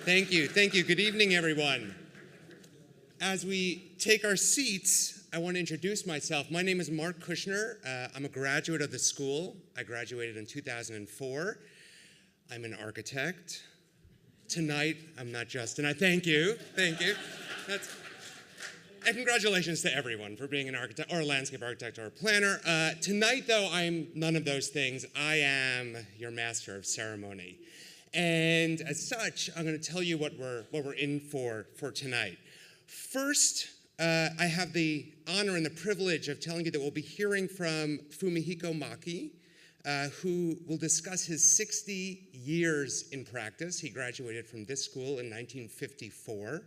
Thank you. Good evening, everyone. As we take our seats, I want to introduce myself. My name is Mark Kushner. I'm a graduate of the school. I graduated in 2004. I'm an architect. Tonight, I'm not Justin. I thank you. And congratulations to everyone for being an architect or a landscape architect or a planner. Tonight, though, I'm none of those things. I am your master of ceremony. And as such, I'm going to tell you what we're in for tonight. First, I have the honor and the privilege of telling you that we'll be hearing from Fumihiko Maki, who will discuss his 60 years in practice. He graduated from this school in 1954.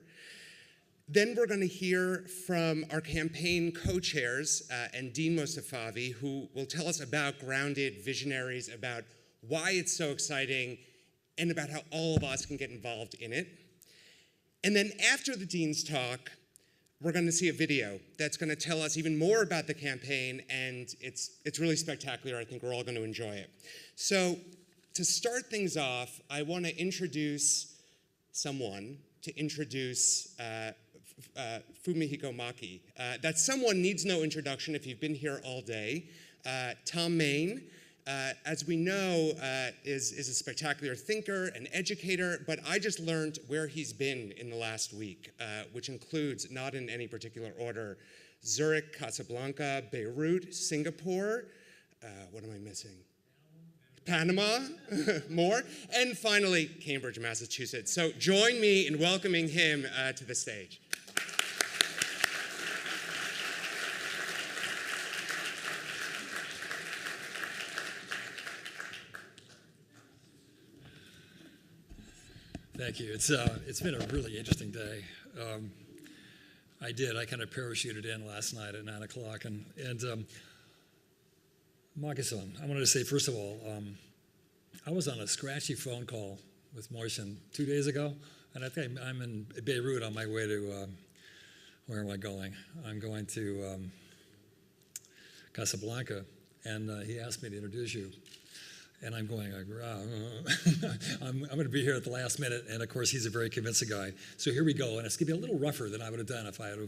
Then we're going to hear from our campaign co-chairs and Dean Mohsen, who will tell us about Grounded Visionaries, about why it's so exciting, and about how all of us can get involved in it. And then after the Dean's talk, we're going to see a video that's going to tell us even more about the campaign, and it's really spectacular. I think we're all going to enjoy it. So to start things off, I want to introduce Fumihiko Maki. That someone needs no introduction if you've been here all day. Thom Mayne, as we know, is a spectacular thinker and educator, but I just learned where he's been in the last week, which includes, not in any particular order, Zurich, Casablanca, Beirut, Singapore, what am I missing? Panama, more, and finally, Cambridge, Massachusetts. So join me in welcoming him to the stage. Thank you. It's been a really interesting day. I kind of parachuted in last night at 9 o'clock, and Maki-san, I wanted to say, first of all, I was on a scratchy phone call with Mohsen 2 days ago, and I think I'm in Beirut on my way to, where am I going? I'm going to Casablanca, and he asked me to introduce you. And I'm going, I'm going to be here at the last minute, and of course he's a very convincing guy. So here we go, and it's going to be a little rougher than I would have done if I had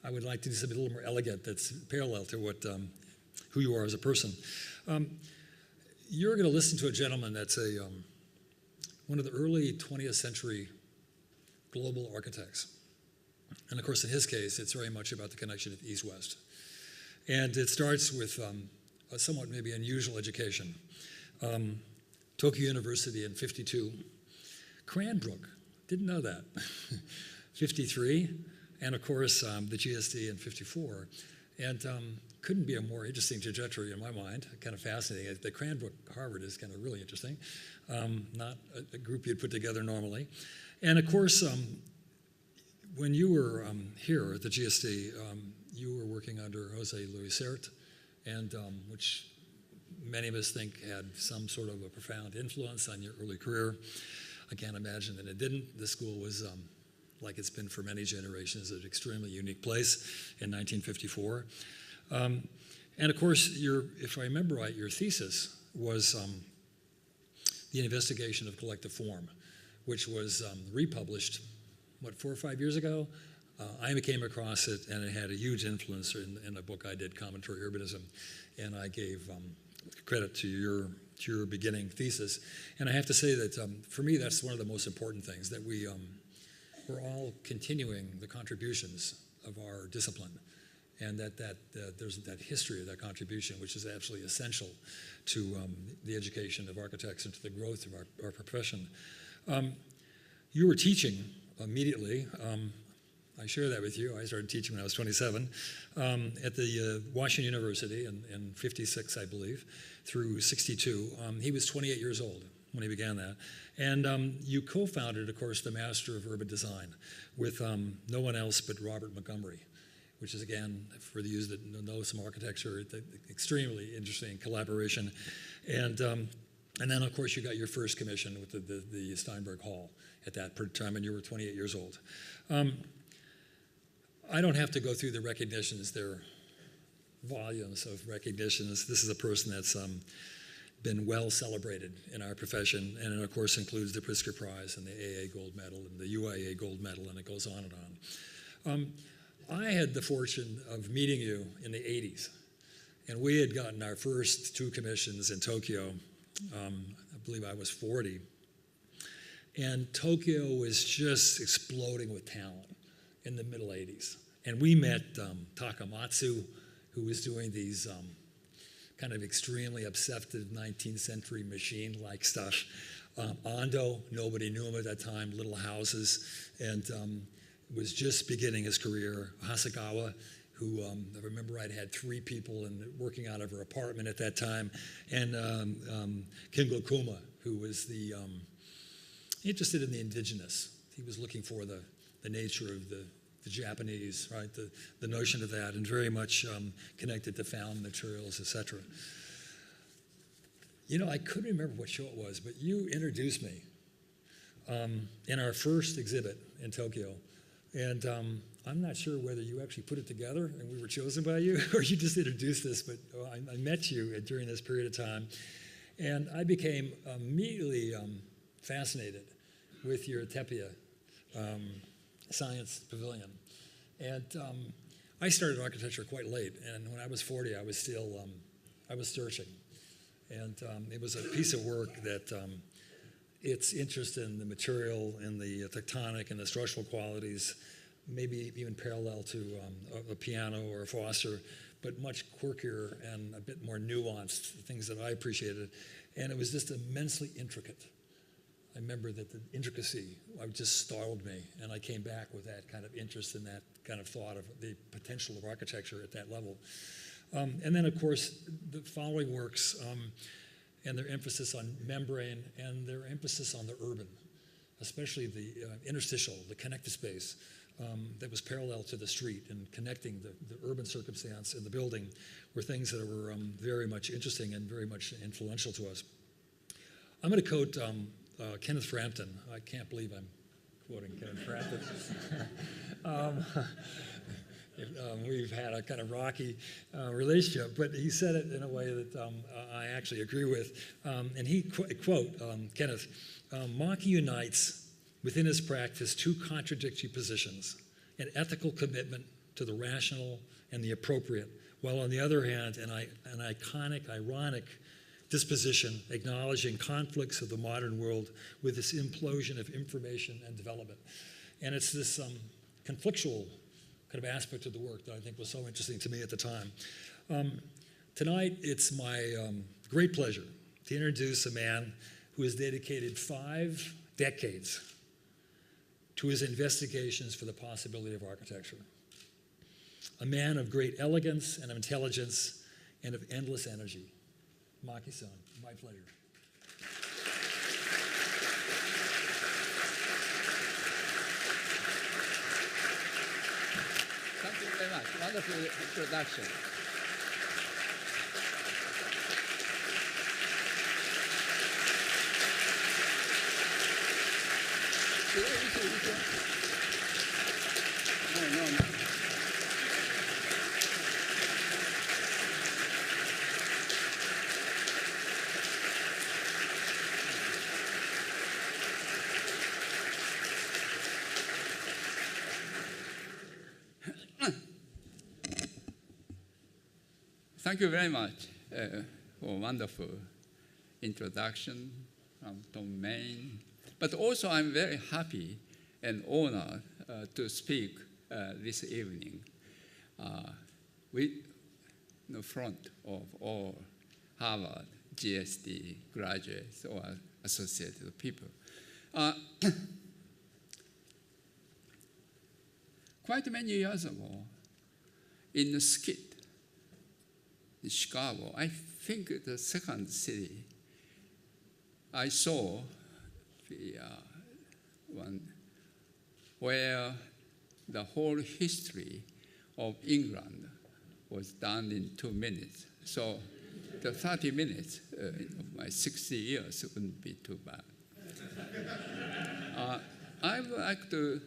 I would like to do something a little more elegant that's parallel to what who you are as a person. You're going to listen to a gentleman that's one of the early 20th century global architects. And of course, in his case, it's very much about the connection of East-West. And it starts with a somewhat maybe unusual education. Tokyo University in 52. Cranbrook, didn't know that. 53, and of course the GSD in 54. And couldn't be a more interesting trajectory in my mind, kind of fascinating. The Cranbrook Harvard is kind of really interesting, not a group you'd put together normally. And of course, when you were here at the GSD, you were working under Jose Luis Sert, and which many of us think had some sort of a profound influence on your early career. I can't imagine that it didn't. The school was, like it's been for many generations, an extremely unique place in 1954. And of course, if I remember right, your thesis was the investigation of collective form, which was republished, 4 or 5 years ago? I came across it, and it had a huge influence in a book I did, Commentary Urbanism, and I gave credit to your beginning thesis. And I have to say that for me, that's one of the most important things, that we're all continuing the contributions of our discipline, and that there's that history of that contribution, which is absolutely essential to the education of architects and to the growth of our profession. You were teaching immediately. I share that with you. I started teaching when I was 27 at the Washington University in 56, I believe, through 62. He was 28 years old when he began that. And you co-founded, of course, the Master of Urban Design with no one else but Robert Montgomery, which is, again, for those that know some architecture, extremely interesting collaboration. And then, of course, you got your first commission with the Steinberg Hall at that time, and you were 28 years old. I don't have to go through the recognitions. There are volumes of recognitions. This is a person that's been well celebrated in our profession, and it of course includes the Pritzker Prize and the AA Gold Medal and the UIA Gold Medal, and it goes on and on. I had the fortune of meeting you in the 80s, and we had gotten our first 2 commissions in Tokyo. I believe I was 40. And Tokyo was just exploding with talent in the middle 80s. And we met Takamatsu, who was doing these kind of extremely obsessive 19th century machine-like stuff. Ando, nobody knew him at that time, Little Houses, and was just beginning his career. Hasegawa, who I remember I'd had 3 people working out of her apartment at that time, and Kingo Kuma, who was interested in the indigenous. He was looking for the nature of the Japanese, right? The notion of that, and very much connected to found materials, etc. You know, I couldn't remember what show it was, but you introduced me in our first exhibit in Tokyo. And I'm not sure whether you actually put it together and we were chosen by you, or you just introduced us, but I met you during this period of time. And I became immediately fascinated with your Tepia Science Pavilion. And I started architecture quite late, and when I was 40, I was still, I was searching. And it was a piece of work that its interest in the material and the tectonic and the structural qualities, maybe even parallel to a piano or a Foster, but much quirkier and a bit more nuanced, things that I appreciated. And it was just immensely intricate. I remember that the intricacy just startled me, and I came back with that kind of interest and that kind of thought of the potential of architecture at that level. And then, of course, the following works and their emphasis on membrane and their emphasis on the urban, especially the interstitial, the connected space that was parallel to the street and connecting the urban circumstance and the building were things that were very much interesting and very much influential to us. I'm going to quote Kenneth Frampton. I can't believe I'm quoting Kenneth Frampton. We've had a kind of rocky relationship, but he said it in a way that I actually agree with. And he, quote, Kenneth, Maki unites within his practice 2 contradictory positions, an ethical commitment to the rational and the appropriate, while on the other hand, an iconic, ironic disposition acknowledging conflicts of the modern world with this implosion of information and development. And it's this conflictual kind of aspect of the work that I think was so interesting to me at the time. Tonight, it's my great pleasure to introduce a man who has dedicated 5 decades to his investigations for the possibility of architecture. A man of great elegance and intelligence and of endless energy. Maki-san, my pleasure. Thank you very much. Wonderful introduction. No. Thank you very much for a wonderful introduction from Thom Mayne. But also I'm very happy and honored to speak this evening with the front of all Harvard GSD graduates or associated people. Quite many years ago, in the skit in Chicago, I think the second city, I saw the one where the whole history of England was done in 2 minutes. So the 30 minutes of my 60 years wouldn't be too bad. I would like to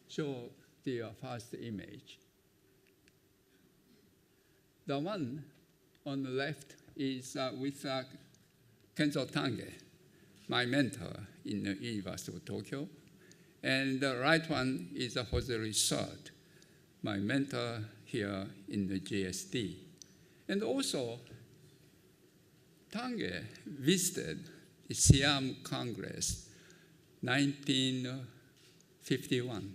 show the first image. The one on the left is with Kenzo Tange, my mentor in the University of Tokyo. And the right one is Jose Sard, my mentor here in the GSD. And also, Tange visited the Siam Congress 1951,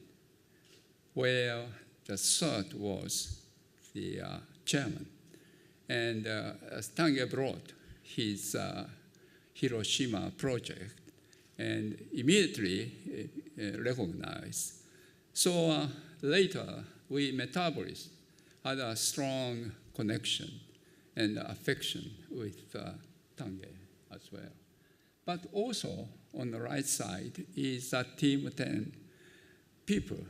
where the Sard was the chairman. And Tange brought his Hiroshima project and immediately recognized. So later, we metabolists had a strong connection and affection with Tange as well. But also on the right side is Team 10 people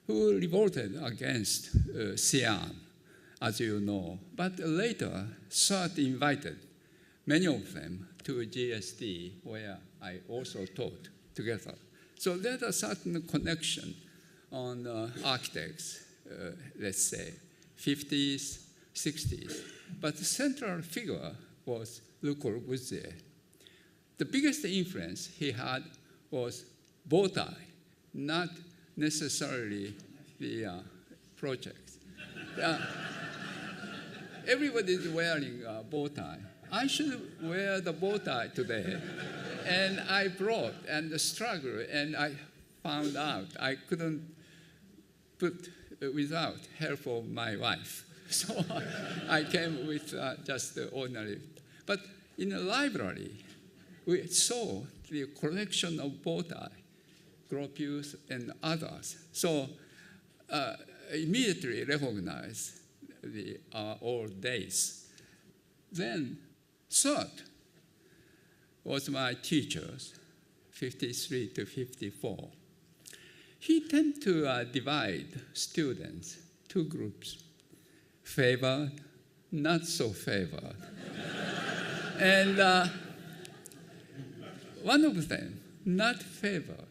who revolted against Siam, as you know. But later, Sard invited many of them to GSD, where I also taught together. So there's a certain connection on architects, let's say, 50s, 60s. But the central figure was Le Corbusier. The biggest influence he had was bow tie, not necessarily the project. Everybody is wearing a bow tie. I should wear the bow tie today. And I brought and struggled, and I found out I couldn't put without help of my wife. So I came with just the ordinary. But in the library, we saw the collection of bow tie, Gropius and others. So immediately recognized the old days. Then third was my teachers, 53 to 54. He tended to divide students, two groups, favored, not so favored. And one of them, not favored,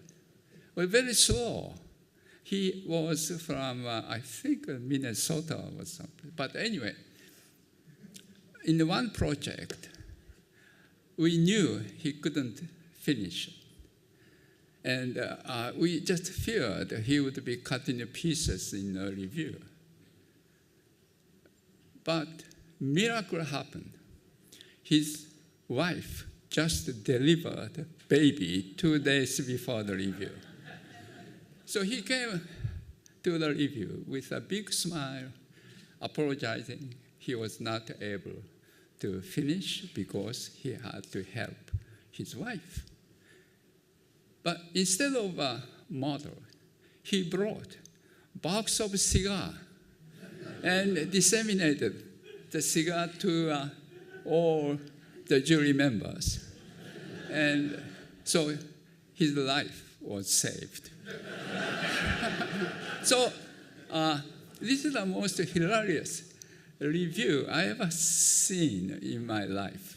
was very slow. He was from, I think, Minnesota or something. But anyway, in one project, we knew he couldn't finish. And we just feared he would be cut into pieces in a review. But miracle happened. His wife just delivered baby 2 days before the review. So he came to the review with a big smile, apologizing he was not able to finish because he had to help his wife. But instead of a model, he brought a box of cigar and disseminated the cigar to all the jury members. And so his life was saved. So this is the most hilarious review I ever seen in my life.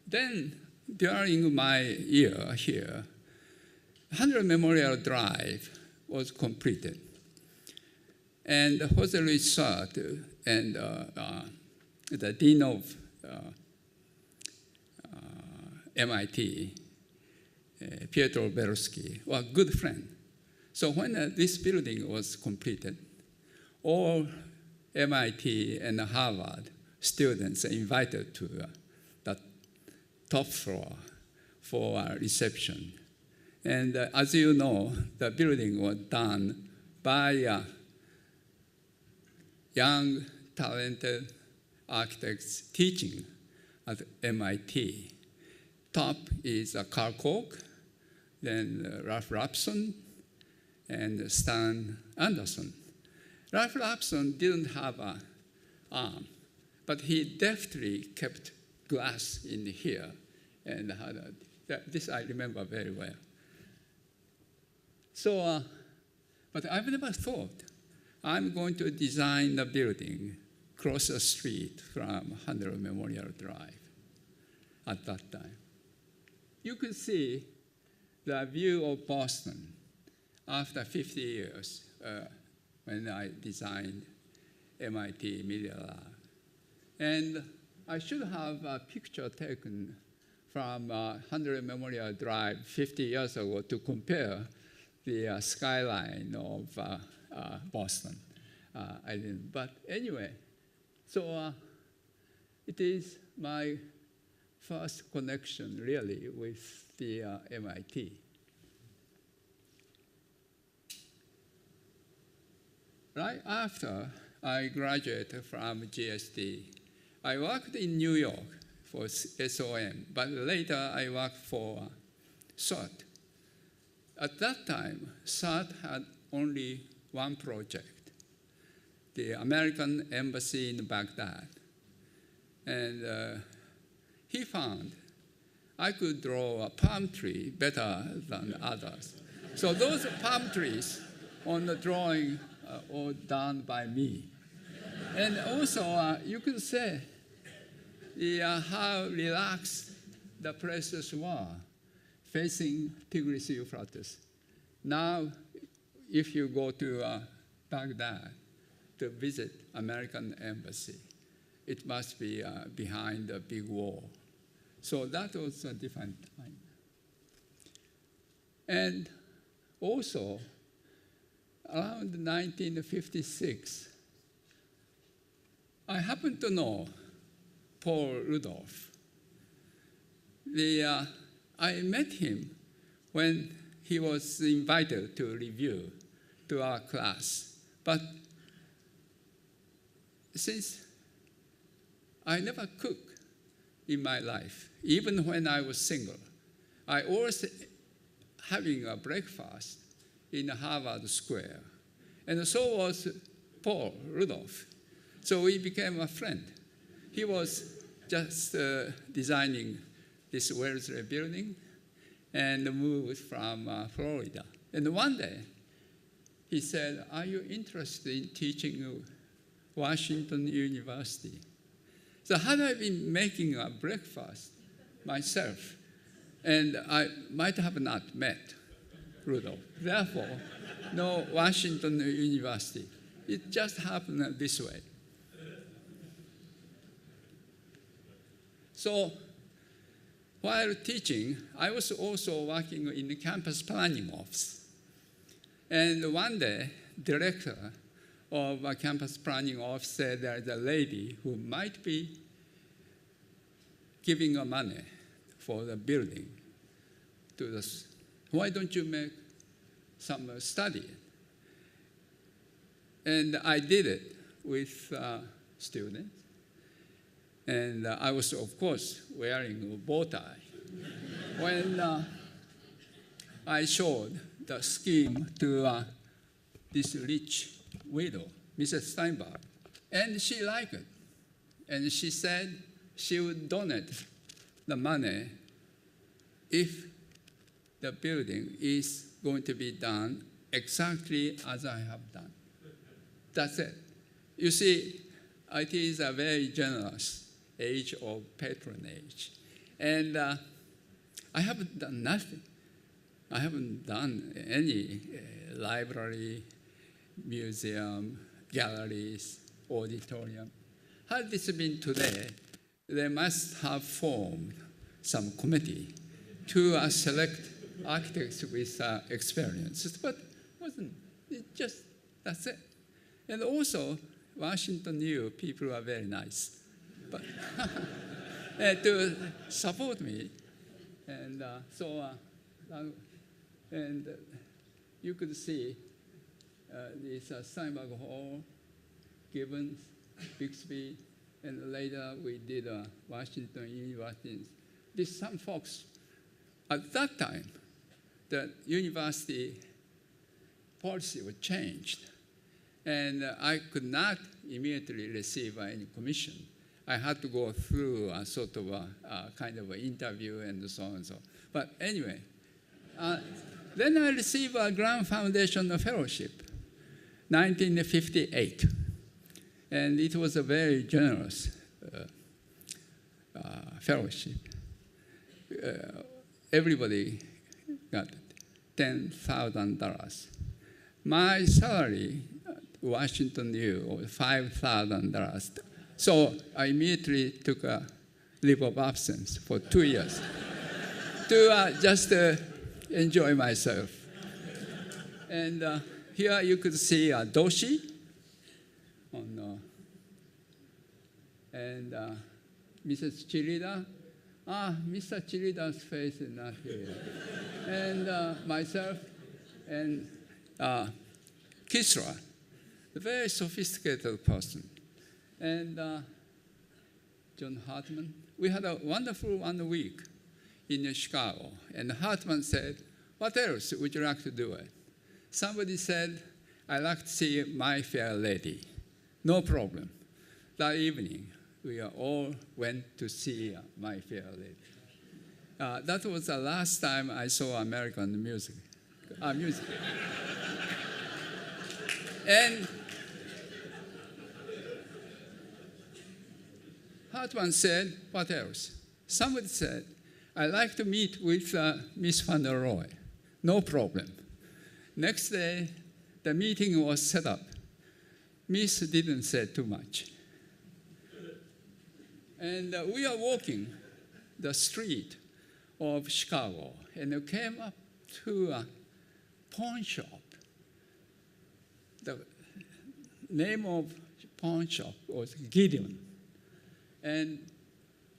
Then, during my year here, 100 Memorial Drive was completed. And Jose Luis Sard and the dean of MIT, Pietro Beroschi, were good friends. So when this building was completed, all MIT and Harvard students are invited to the top floor for a reception. And as you know, the building was done by young, talented architects teaching at MIT. Top is Carl Koch, then Ralph Rapson, and Stan Anderson. Ralph Rapson didn't have an arm, but he deftly kept glass in here and had this I remember very well. So, but I've never thought I'm going to design a building across the street from 100 Memorial Drive at that time. You can see the view of Boston after 50 years when I designed MIT Media Lab. And I should have a picture taken from 100 Memorial Drive 50 years ago to compare the skyline of Boston. I didn't, but anyway, so it is my first connection really with the MIT. Right after I graduated from GSD, I worked in New York for SOM, but later I worked for CERT. At that time, CERT had only one project, the American Embassy in Baghdad. And he found I could draw a palm tree better than others. So those palm trees on the drawing all done by me. And also, you could say how relaxed the places were facing Tigris Euphrates. Now, if you go to Baghdad to visit American Embassy, it must be behind a big wall. So that was a different time. And also, around 1956, I happened to know Paul Rudolph. I met him when he was invited to review to our class. But since I never cooked in my life, even when I was single, I always having a breakfast in Harvard Square. And so was Paul Rudolph. So we became a friend. He was just designing this Wellesley building and moved from Florida. And one day, he said, "Are you interested in teaching Washington University?" So had I been making a breakfast myself, and I might have not met Rudolph. Therefore, no Washington University. It just happened this way. So while teaching, I was also working in the campus planning office. And one day, director of a campus planning office said there's a lady who might be giving her money for the building to the, why don't you make some study? And I did it with students. And I was, of course, wearing a bow tie. When I showed the scheme to this rich widow, Mrs. Steinberg, and she liked it. And she said she would donate the money if the building is going to be done exactly as I have done. That's it. You see, it is a very generous age of patronage. And I haven't done nothing. I haven't done any library, museum, galleries, auditorium. Had this been today, they must have formed some committee to select architects with experience. But wasn't it just, that's it. And also, Washington knew people are very nice. But to support me. And and you could see this Steinberg Hall, Gibbons, Bixby, and later we did Washington University. Some folks, at that time, the university policy was changed. And I could not immediately receive any commission. I had to go through a sort of a kind of an interview and so on and so on. But anyway, then I received a Grand Foundation Fellowship, 1958. And it was a very generous fellowship. Everybody got $10,000. My salary Washington U, $5,000. So I immediately took a leave of absence for 2 years to just enjoy myself. And here you could see Doshi and Mrs. Chirida. Mr. Chirida's face is not here. And myself and Kisra, a very sophisticated person. And John Hartman. We had a wonderful 1 week in Chicago. And Hartman said, what else would you like to do it? Somebody said, I'd like to see My Fair Lady. No problem. That evening, we all went to see My Fair Lady. That was the last time I saw American music. And Hartman said, what else? Somebody said, I'd like to meet with Miss Van der Rohe. No problem. Next day, the meeting was set up. Miss didn't say too much. And we are walking the street of Chicago, and we came up to a pawn shop. The name of pawn shop was Gideon. And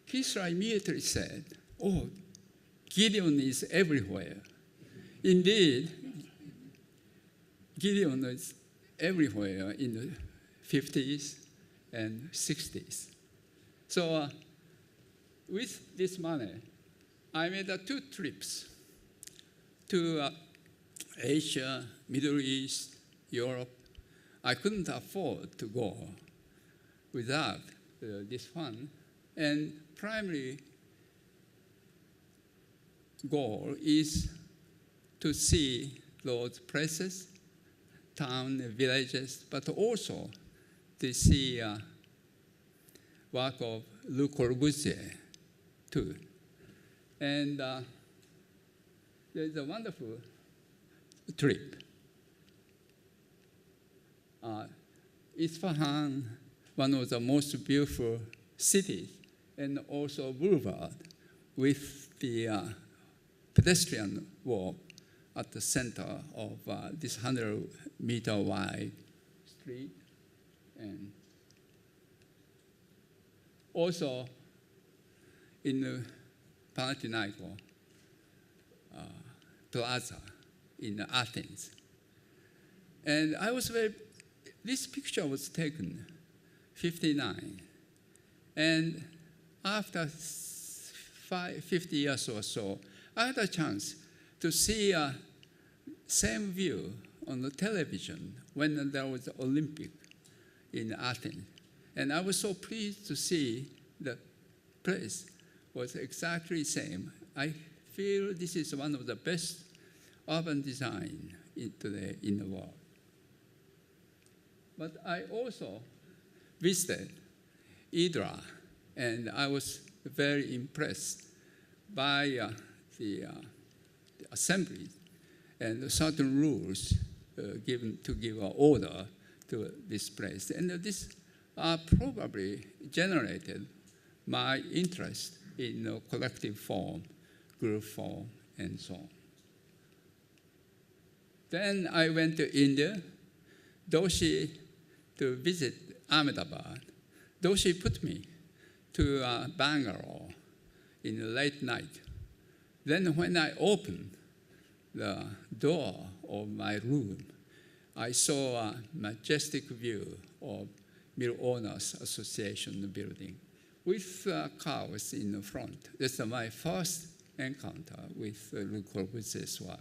Kisra immediately said, oh, Gideon is everywhere. Indeed, Gideon is everywhere in the 50s and 60s. So with this money, I made 2 trips to Asia, Middle East, Europe. I couldn't afford to go without this fund. And primary goal is to see those places, towns, villages, but also to see work of Le Corbusier too. And there's a wonderful trip. Isfahan, one of the most beautiful cities, and also boulevard with the pedestrian walk at the center of this 100-meter wide street. And also in the Panathinaiko Plaza in Athens. And I was this picture was taken 59. And after 50 years or so, I had a chance to see same view on the television when there was the Olympic in Athens. And I was so pleased to see the place was exactly the same. I feel this is one of the best urban design today in the world. But I also visited IDRA, and I was very impressed by the assembly and certain rules given to give an order to this place. And this probably generated my interest in collective form, group form, and so on. Then I went to India, Doshi, to visit Ahmedabad. Doshi put me to Bangalore in the late night. Then when I opened the door of my room, I saw a majestic view of Mill Owners Association building with cows in the front. This is my first encounter with Le Corbusier's work.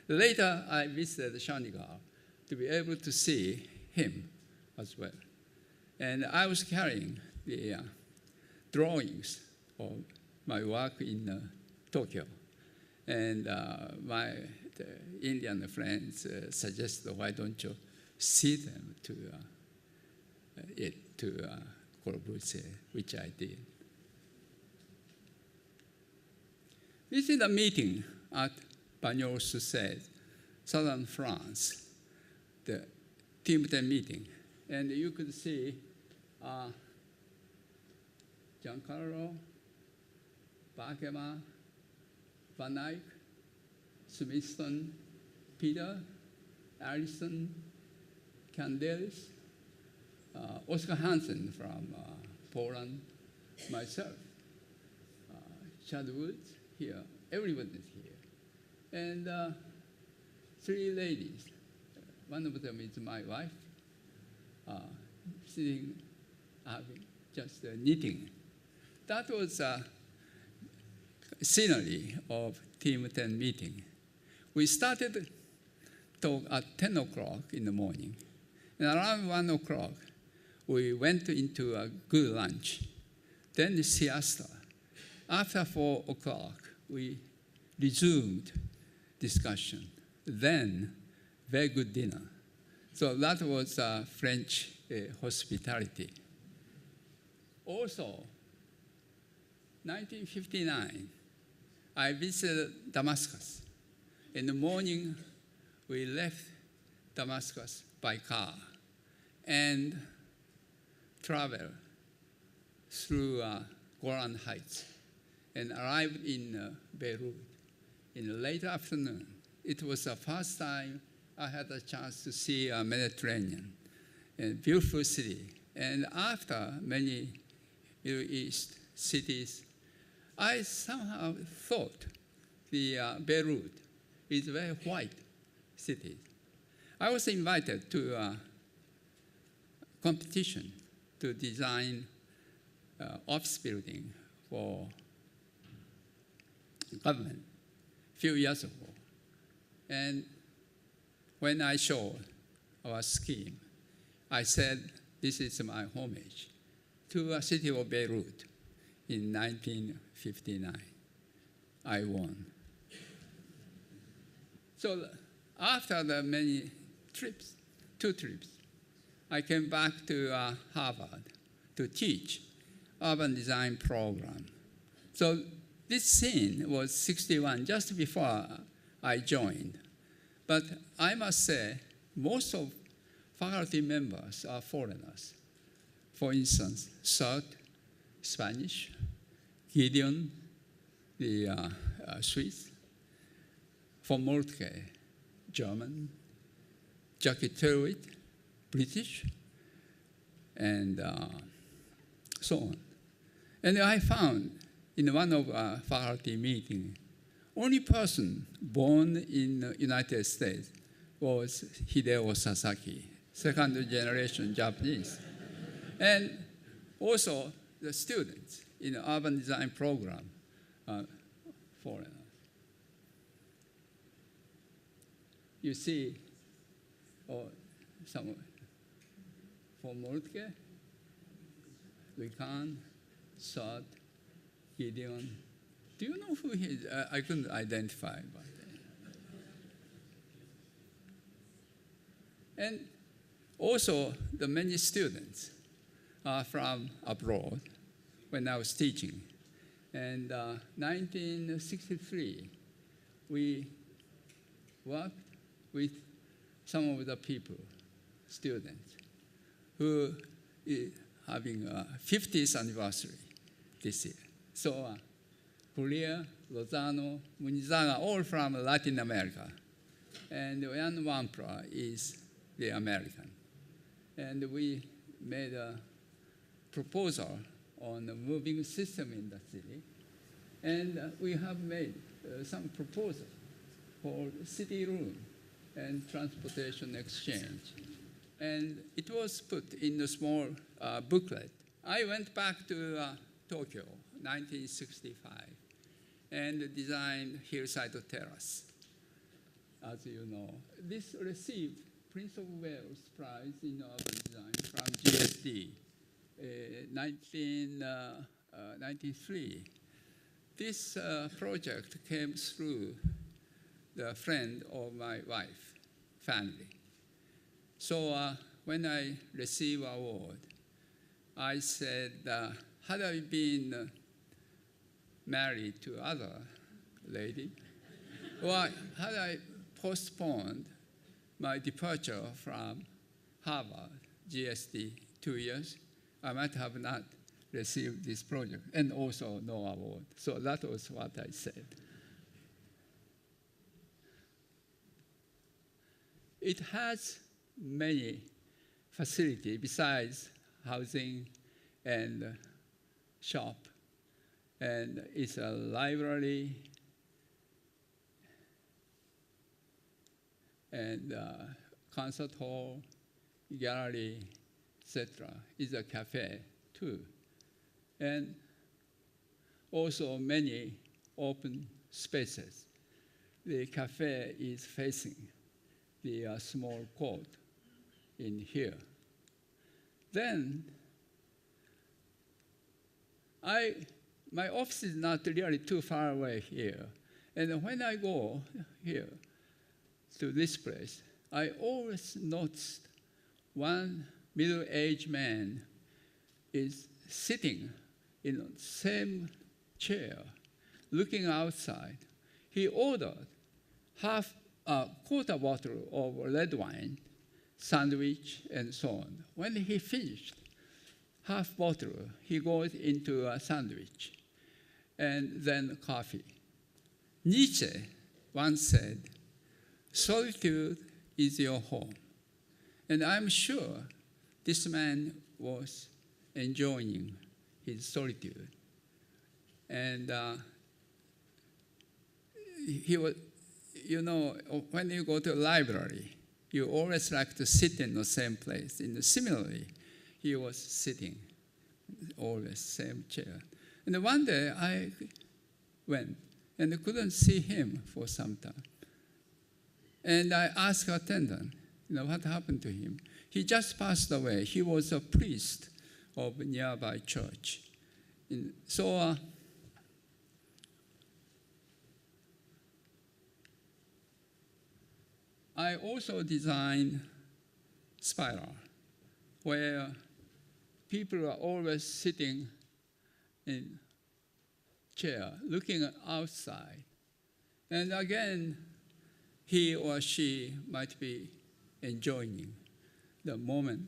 Later, I visited Chandigarh to be able to see him as well. And I was carrying the drawings of my work in Tokyo. And my Indian friends suggested, why don't you see them to Corbusier, which I did. This is a meeting at Bagnols-sur-Cèze, southern France. The Team 10 meeting. And you could see Giancarlo, Bakema, Van Eyck, Smithson, Peter, Allison, Candelis, Oscar Hansen from Poland, myself, Chad Woods here, everyone is here. And 3 ladies. One of them is my wife, sitting, having just knitting. That was a scenery of Team 10 meeting. We started talk at 10 o'clock in the morning. And around 1 o'clock, we went into a good lunch. Then the siesta. After 4 o'clock, we resumed discussion. Then, very good dinner. So that was French hospitality. Also, 1959, I visited Damascus. In the morning, we left Damascus by car and traveled through Golan Heights and arrived in Beirut in the late afternoon. It was the first time I had a chance to see a Mediterranean, a beautiful city. And after many Middle East cities, I somehow thought the Beirut is a very white city. I was invited to a competition to design office building for government a few years ago. And when I showed our scheme, I said, this is my homage to the city of Beirut in 1959. I won. So after the many trips, 2 trips, I came back to Harvard to teach urban design program. So this scene was 61, just before I joined. But I must say, most of faculty members are foreigners. For instance, Surt, Spanish, Gideon, the Swiss, von Moltke, German, Jackie Turwitt, British, and so on. And I found in one of our faculty meetings, only person born in the United States was Hideo Sasaki, second generation Japanese. And also the students in the urban design program are foreigners. You see, some von Moltke, Rican, Surt, Gideon. Do you know who he is? I couldn't identify. And also, the many students are from abroad when I was teaching. And 1963, we worked with some of the people, students, who is having a 50th anniversary this year. So Korea, Lozano, Munizaga, all from Latin America. And Jan Wampra is the American. And we made a proposal on the moving system in the city. And we have made some proposals for city room and transportation exchange. And it was put in a small booklet. I went back to Tokyo, 1965, and designed Hillside Terrace, as you know. This received Prince of Wales Prize in Urban Design from GSD, 1993. This project came through the friend of my wife, family. So when I received award, I said, had I been married to other lady, or had I postponed my departure from Harvard, GSD, 2 years, I might have not received this project and also no award. So that was what I said. It has many facilities besides housing and shop. And it's a library and concert hall, gallery, etc. It's a cafe too. And also many open spaces. The cafe is facing the small court in here. Then my office is not really too far away here. And when I go here to this place, I always noticed one middle-aged man is sitting in the same chair, looking outside. He ordered half a quarter bottle of red wine, sandwich, and so on. When he finished half bottle, he goes into a sandwich, and then coffee. Nietzsche once said, "Solitude is your home." And I'm sure this man was enjoying his solitude. And he was, when you go to a library, you always like to sit in the same place. And similarly, he was sitting always same chair. And one day I went and couldn't see him for some time. And I asked the attendant, what happened to him? He just passed away. He was a priest of a nearby church. And so I also designed spiral, where people are always sitting in chair, looking outside. And again, he or she might be enjoying the moment,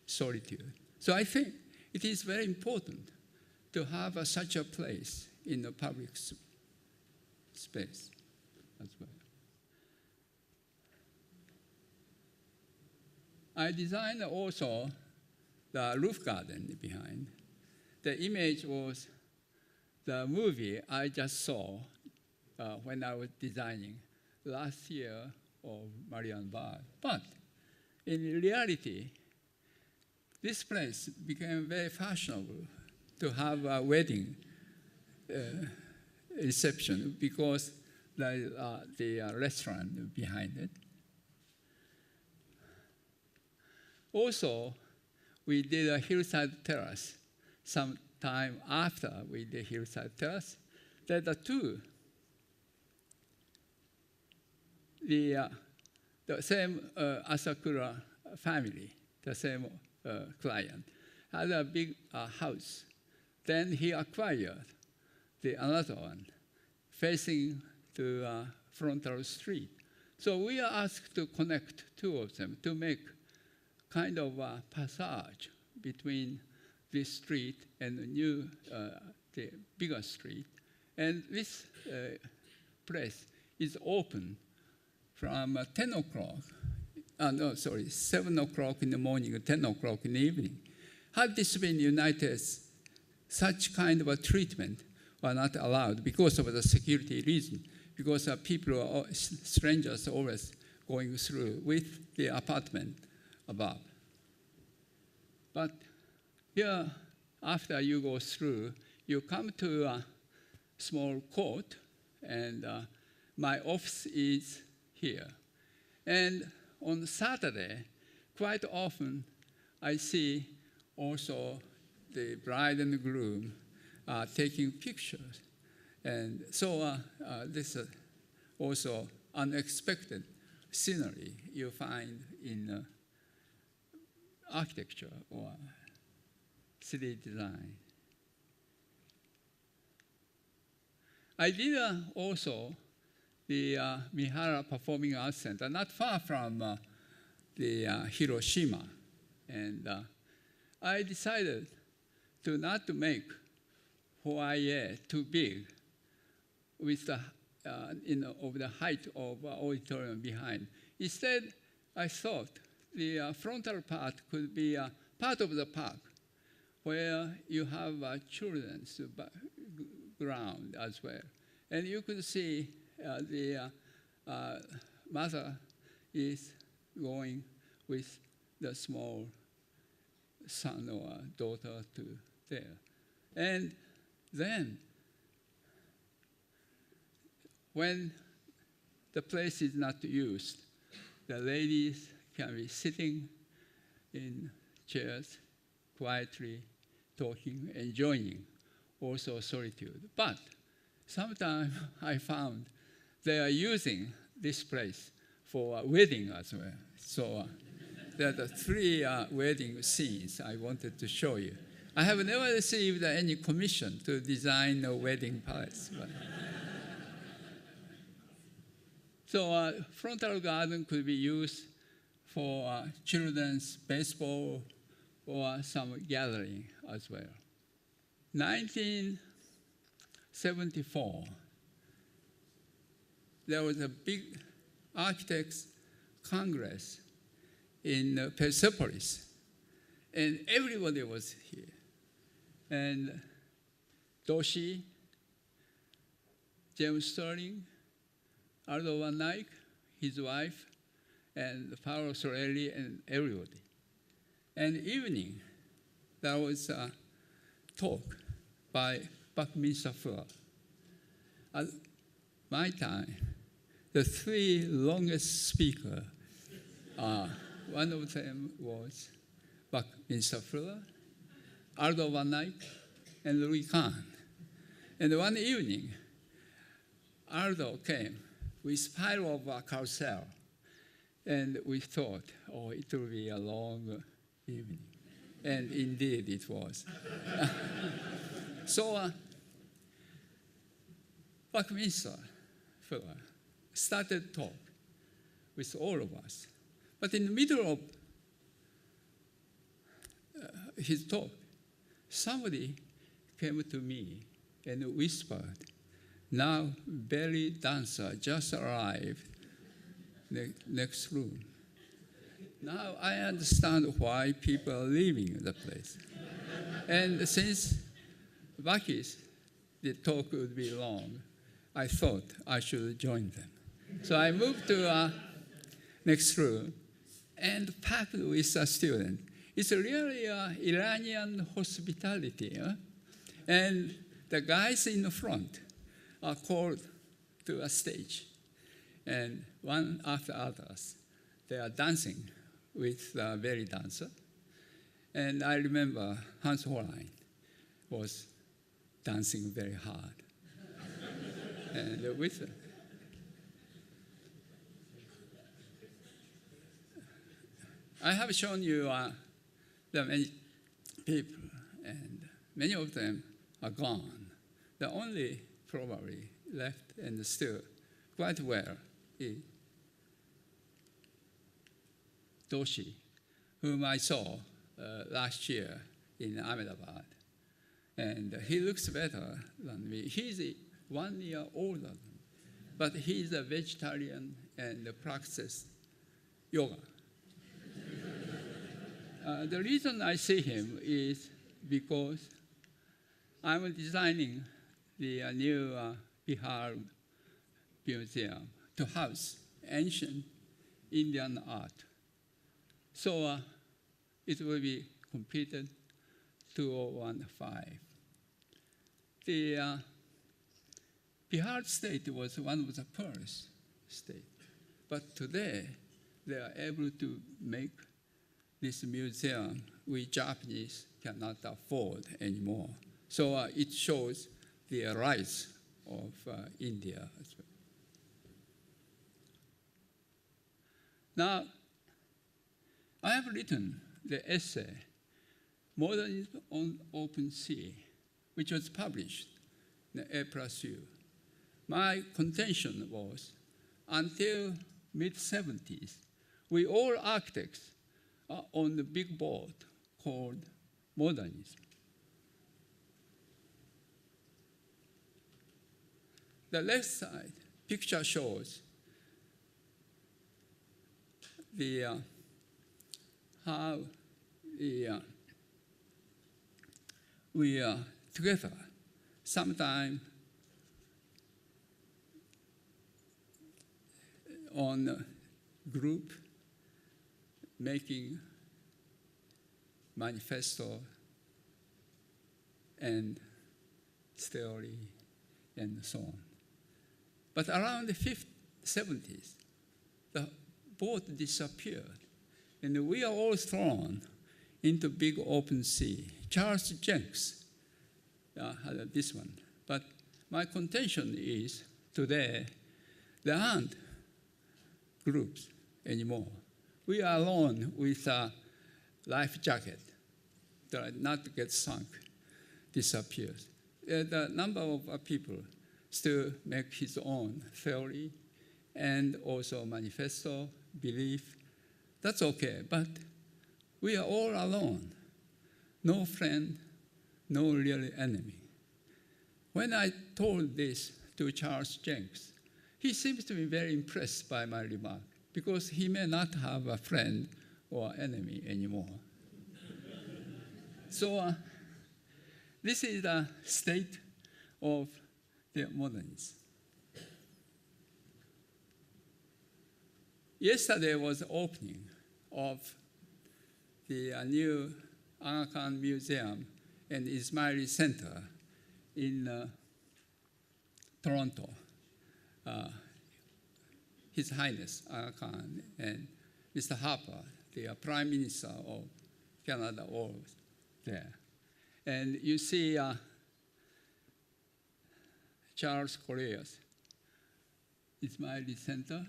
solitude. So I think it is very important to have such a place in the public space as well. I designed also the roof garden behind. The image was the movie I just saw when I was designing last year of Marianne Bard. But in reality, this place became very fashionable to have a wedding reception because the restaurant behind it. Also, we did a hillside terrace some time after we did hillside terrace. There are two. The same Asakura family, the same client, had a big house. Then he acquired another one facing to frontal street. So we are asked to connect two of them to make kind of a passage between this street and the bigger street. And this place is open from 10 o'clock, 7 o'clock in the morning, 10 o'clock in the evening. Had this been United States, such kind of a treatment were not allowed because of the security reason, because people, strangers always going through with the apartment above. But here, after you go through, you come to a small court, and my office is here. And on Saturday, quite often, I see also the bride and groom taking pictures. And so this is also unexpected scenery you find in architecture or city design. I did also the Mihara Performing Arts Center, not far from the Hiroshima. And I decided to not to make foyer too big with the, of the height of auditorium behind. Instead, I thought the frontal part could be a part of the park where you have children's ground as well. And you could see the mother is going with the small son or daughter to there. And then, when the place is not used, the ladies can be sitting in chairs, quietly talking, enjoying also solitude. But sometimes I found they are using this place for a wedding as well. So there are the 3 wedding scenes I wanted to show you. I have never received any commission to design a wedding palace. So frontal garden could be used for children's baseball or some gathering as well. 1974, there was a big architects congress in Persepolis, and everybody was here. And Doshi, James Sterling, Aldo Van Eyck, his wife, and Paolo Sorelli, and everybody. And evening, there was a talk by Buckminster Fuller. At my time, the 3 longest speakers, one of them was Buckminster Fuller, Aldo Van Eyck, and Louis Kahn. And one evening, Aldo came with spiral of a carousel, and we thought, oh, it will be a long evening. And indeed it was. So Buckminster Fuller started talk with all of us. But in the middle of his talk, somebody came to me and whispered, "Now belly dancer just arrived next room." Now I understand why people are leaving the place. And since Bucky's, the talk would be long, I thought I should join them. So I moved to next room and packed with a student. It's really Iranian hospitality. And the guys in the front are called to a stage. And one after others, they are dancing with the belly dancer. And I remember Hans Hollein was dancing very hard. And with I have shown you the many people, and many of them are gone. The only probably left and still quite well is Doshi, whom I saw last year in Ahmedabad. And he looks better than me. He's 1 year older than me, but he's a vegetarian and practices yoga. The reason I see him is because I'm designing the new Bihar Museum to house ancient Indian art. So it will be completed 2015. The Bihar state was one of the poorest states, but today they are able to make this museum we Japanese cannot afford anymore. So it shows the rise of India as well. Now, I have written the essay, Modernism on Open Sea, which was published in A+U. My contention was, until mid-70s, we all architects are on the big board called modernism. The left side picture shows how we are together. Sometime on a group making manifesto and theory and so on. But around the 70s, the boat disappeared, and we are all thrown into big open sea. Charles Jenks had this one. But my contention is today there aren't groups anymore. We are alone with a life jacket that not to get sunk, disappears. The number of people still make his own theory and also manifesto, belief. That's okay, but we are all alone. No friend, no real enemy. When I told this to Charles Jenks, he seems to be very impressed by my remark because he may not have a friend or enemy anymore. So this is the state of the modernists. Yesterday was the opening of the new Aga Khan Museum and Ismaili Center in Toronto. His Highness Aga Khan and Mr. Harper, the Prime Minister of Canada, were there. And you see Charles Correa's Ismaili Center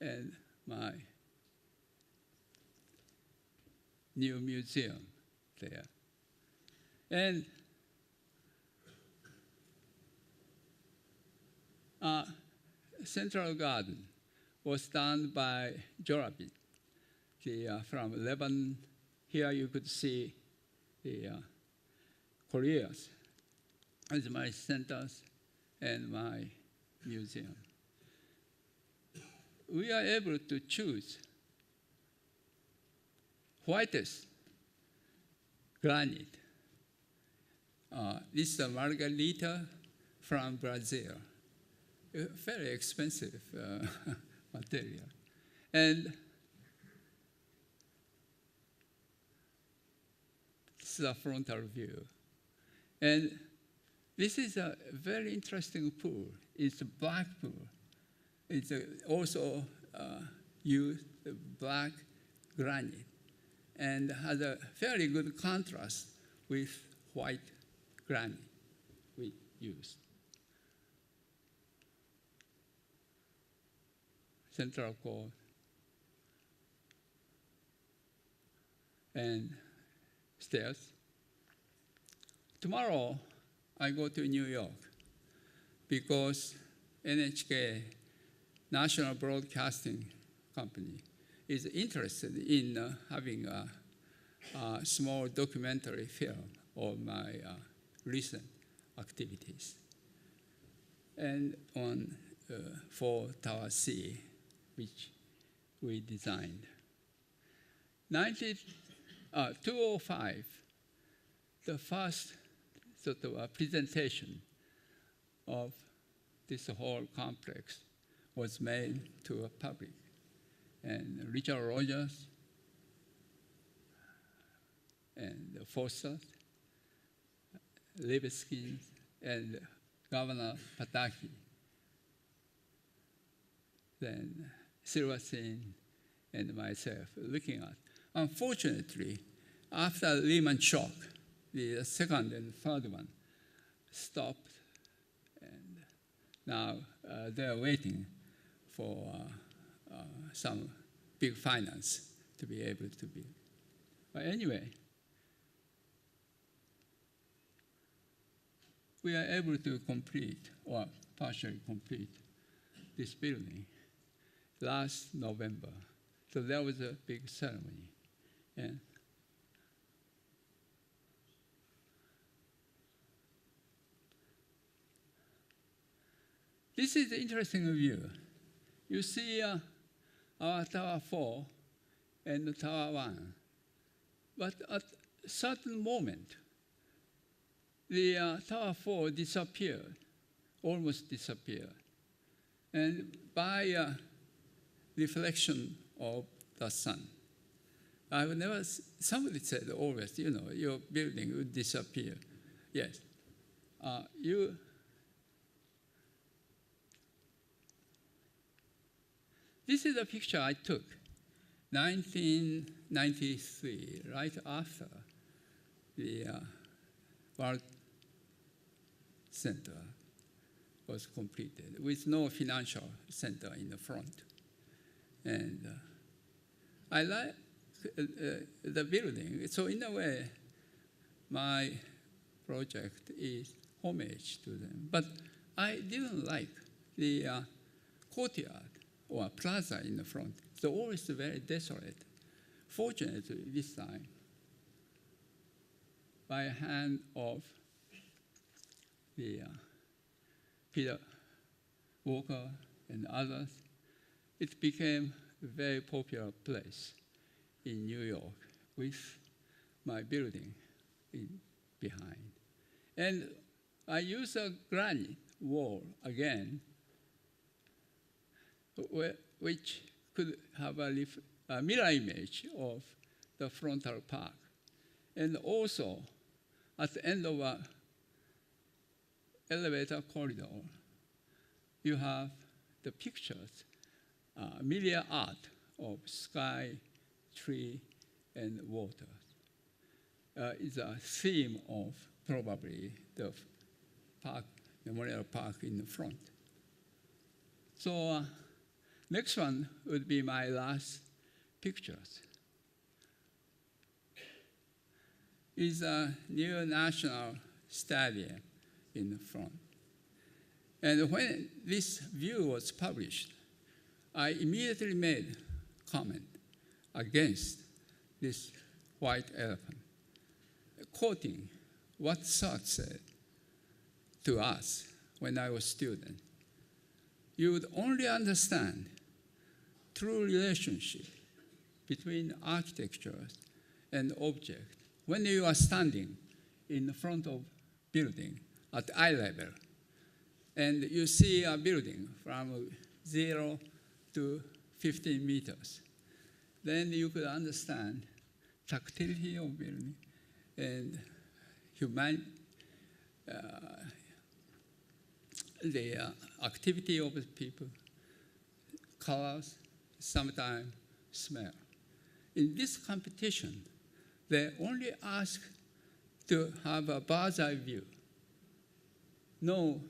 and my new museum there. And Central Garden was done by Jorabi, from Lebanon. Here you could see the Korea's as my centers and my museum. We are able to choose whitest granite. This is a margarita from Brazil. Very expensive material. And this is a frontal view. And this is a very interesting pool. It's a black pool. It's also used black granite and has a very good contrast with white granite we use. Central court and stairs. Tomorrow, I go to New York because NHK, National Broadcasting Company, is interested in having a small documentary film of my recent activities. And on for Tower C, which we designed. 205, the first sort of presentation of this whole complex was made to a public. And Richard Rogers and Foster, Levesky, and Governor Pataki, then Silverstein and myself looking at. Unfortunately, after Lehman shock, the second and third one stopped, and now they're waiting for some big finance to be able to build. But anyway, we are able to complete, or partially complete, this building. last November. So that was a big ceremony. And this is an interesting view. You see our Tower 4 and Tower 1. But at a certain moment, the Tower 4 disappeared, almost disappeared. And by reflection of the sun, I've never, somebody said always, your building would disappear. Yes. This is a picture I took, 1993, right after the World Center was completed, with no financial center in the front. And I like the building. So in a way, my project is homage to them. But I didn't like the courtyard or plaza in the front. It's always very desolate. Fortunately, this time, by hand of the Peter Walker and others, it became a very popular place in New York with my building behind. And I used a granite wall again, which could have a mirror image of the frontal park. And also, at the end of an elevator corridor, you have the pictures, media art of sky, tree, and water. Is a theme of probably the park, Memorial Park in the front. So next one would be my last pictures. Is a new national stadium in the front. And when this view was published, I immediately made comment against this white elephant, quoting what Sartre said to us when I was a student. You would only understand true relationship between architecture and object when you are standing in the front of building at eye level, and you see a building from 0 to 15 meters. Then you could understand tactility of building and the activity of the people, colors, sometimes smell. In this competition, they only ask to have a bird's eye view, no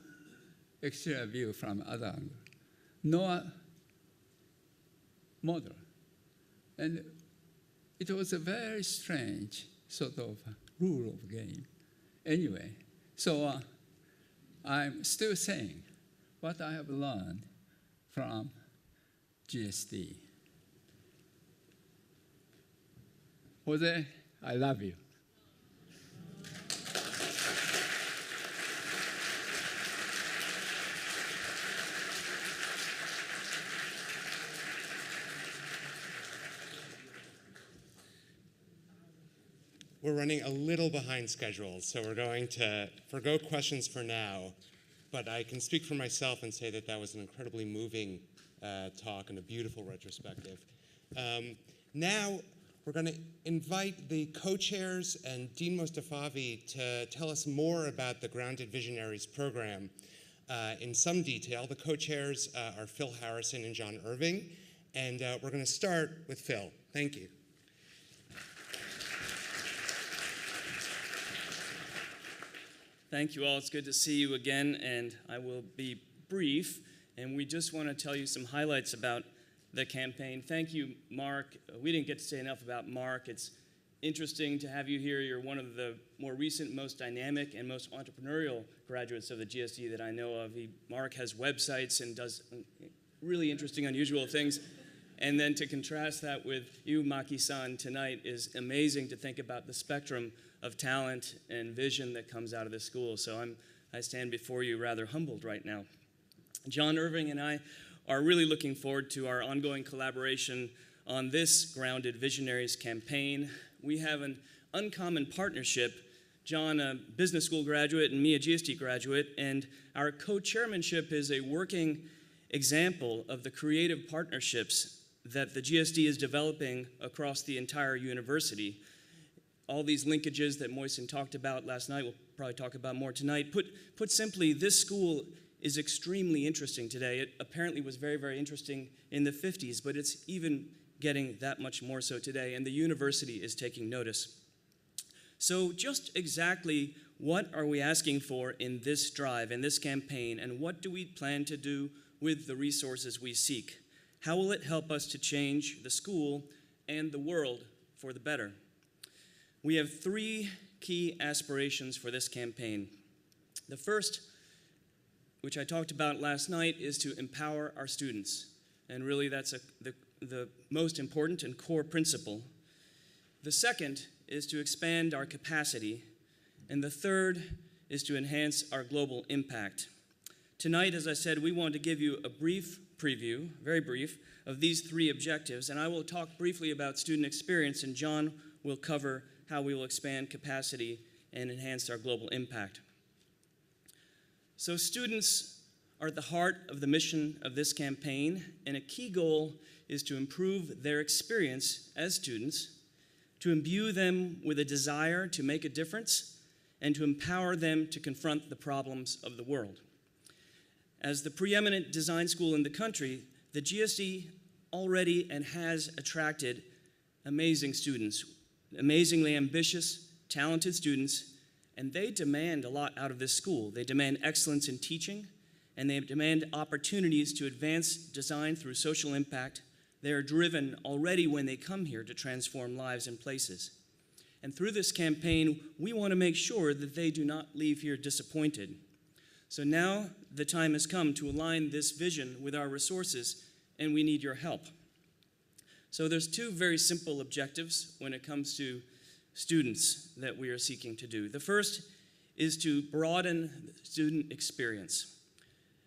exterior view from other angle, no model. And it was a very strange sort of rule of game. Anyway, so I'm still saying what I have learned from GSD. Jose, I love you. We're running a little behind schedule, so we're going to forgo questions for now. But I can speak for myself and say that that was an incredibly moving talk and a beautiful retrospective. Now, we're going to invite the co-chairs and Dean Mostafavi to tell us more about the Grounded Visionaries program in some detail. The co-chairs are Phil Harrison and John Irving, and we're going to start with Phil. Thank you. Thank you all. It's good to see you again, and I will be brief. And we just want to tell you some highlights about the campaign. Thank you, Mark. We didn't get to say enough about Mark. It's interesting to have you here. You're one of the more recent, most dynamic, and most entrepreneurial graduates of the GSD that I know of. Mark has websites and does really interesting, unusual things. And then to contrast that with you, Maki-san, tonight is amazing to think about the spectrum of talent and vision that comes out of this school. So I stand before you rather humbled right now. John Irving and I are really looking forward to our ongoing collaboration on this Grounded Visionaries campaign. We have an uncommon partnership. John, a business school graduate, and me, a GSD graduate, and our co-chairmanship is a working example of the creative partnerships that the GSD is developing across the entire university. All these linkages that Mohsen talked about last night, we'll probably talk about more tonight. Put simply, this school is extremely interesting today. It apparently was very, very interesting in the 50s, but it's even getting that much more so today, and the university is taking notice. So just exactly what are we asking for in this drive, in this campaign, and what do we plan to do with the resources we seek? How will it help us to change the school and the world for the better? We have 3 key aspirations for this campaign. The first, which I talked about last night, is to empower our students. And really that's the most important and core principle. The second is to expand our capacity. And the third is to enhance our global impact. Tonight, as I said, we want to give you a brief preview, very brief, of these 3 objectives. And I will talk briefly about student experience, and John will cover how we will expand capacity and enhance our global impact. So students are at the heart of the mission of this campaign, and a key goal is to improve their experience as students, to imbue them with a desire to make a difference, and to empower them to confront the problems of the world. As the preeminent design school in the country, the GSD already and has attracted amazing students, amazingly ambitious, talented students, and they demand a lot out of this school. They demand excellence in teaching, and they demand opportunities to advance design through social impact. They are driven already when they come here to transform lives and places. And through this campaign, we want to make sure that they do not leave here disappointed. So now the time has come to align this vision with our resources, and we need your help. So there's 2 very simple objectives when it comes to students that we are seeking to do. The first is to broaden student experience.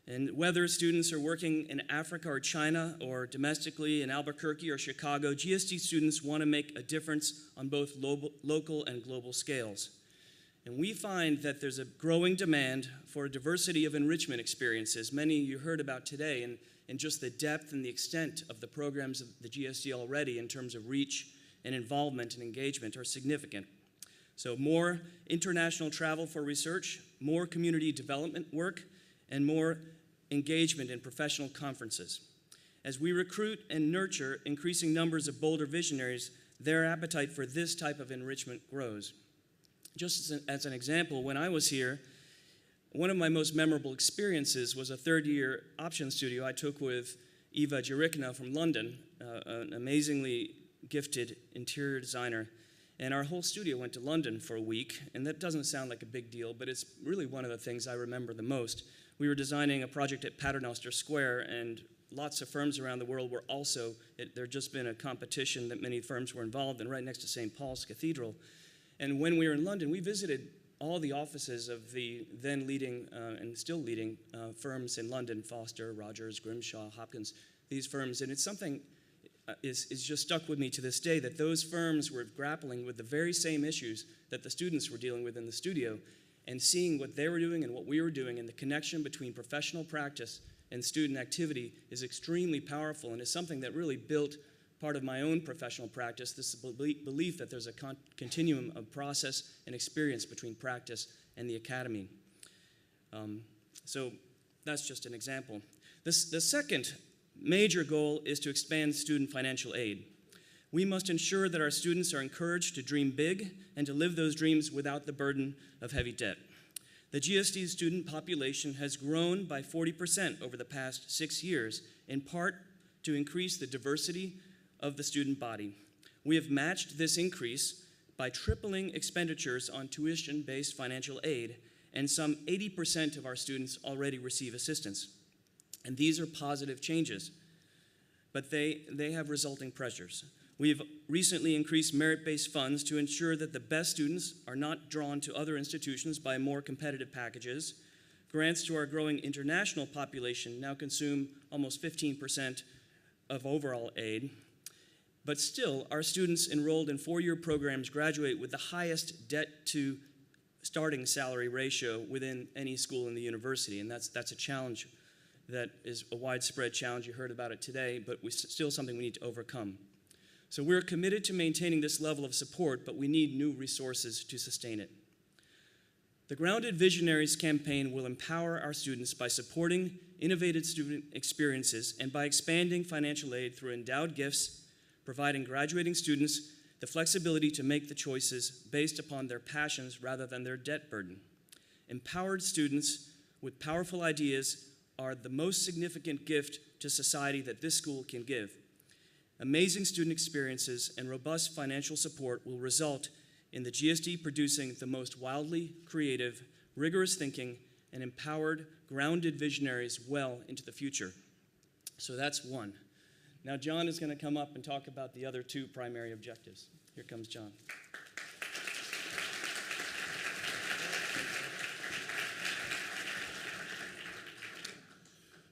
And whether students are working in Africa or China or domestically in Albuquerque or Chicago, GSD students want to make a difference on both local and global scales. And we find that there's a growing demand for a diversity of enrichment experiences, many you heard about today, and just the depth and the extent of the programs of the GSD already in terms of reach and involvement and engagement are significant. So more international travel for research, more community development work, and more engagement in professional conferences. As we recruit and nurture increasing numbers of bolder visionaries, their appetite for this type of enrichment grows. Just as an example, when I was here, one of my most memorable experiences was a 3rd-year option studio I took with Eva Jirikna from London, an amazingly gifted interior designer. And our whole studio went to London for a week, and that doesn't sound like a big deal, but it's really one of the things I remember the most. We were designing a project at Paternoster Square, and lots of firms around the world were also, there had just been a competition that many firms were involved in right next to St. Paul's Cathedral. And when we were in London, we visited all the offices of the then leading and still leading firms in London, Foster, Rogers, Grimshaw, Hopkins, these firms. And it's something is just stuck with me to this day, that those firms were grappling with the very same issues that the students were dealing with in the studio, and seeing what they were doing and what we were doing, and the connection between professional practice and student activity is extremely powerful, and is something that really built part of my own professional practice, this belief that there's a continuum of process and experience between practice and the academy. So that's just an example. The second major goal is to expand student financial aid. We must ensure that our students are encouraged to dream big and to live those dreams without the burden of heavy debt. The GSD student population has grown by 40% over the past 6 years, in part to increase the diversity of the student body. We have matched this increase by tripling expenditures on tuition-based financial aid, and some 80% of our students already receive assistance. And these are positive changes, but they have resulting pressures. We've recently increased merit-based funds to ensure that the best students are not drawn to other institutions by more competitive packages. Grants to our growing international population now consume almost 15% of overall aid. But still, our students enrolled in four-year programs graduate with the highest debt-to starting salary ratio within any school in the university, and that's a challenge that is a widespread challenge. You heard about it today, but it's still something we need to overcome. So we're committed to maintaining this level of support, but we need new resources to sustain it. The Grounded Visionaries campaign will empower our students by supporting innovative student experiences and by expanding financial aid through endowed gifts, providing graduating students the flexibility to make the choices based upon their passions rather than their debt burden. Empowered students with powerful ideas are the most significant gift to society that this school can give. Amazing student experiences and robust financial support will result in the GSD producing the most wildly creative, rigorous thinking, and empowered, grounded visionaries well into the future. So that's one. Now John is going to come up and talk about the other two primary objectives. Here comes John.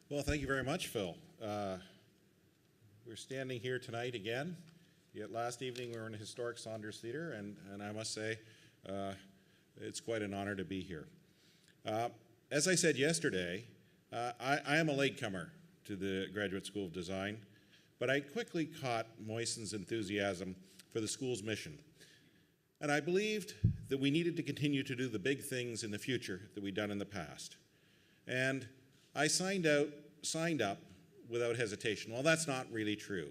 Well, thank you very much, Phil. We're standing here tonight again. Yet last evening we were in a historic Saunders Theater, and I must say it's quite an honor to be here. As I said yesterday, I am a latecomer to the Graduate School of Design, but I quickly caught Mohsen's enthusiasm for the school's mission. And I believed that we needed to continue to do the big things in the future that we'd done in the past. And I signed up without hesitation. Well, that's not really true.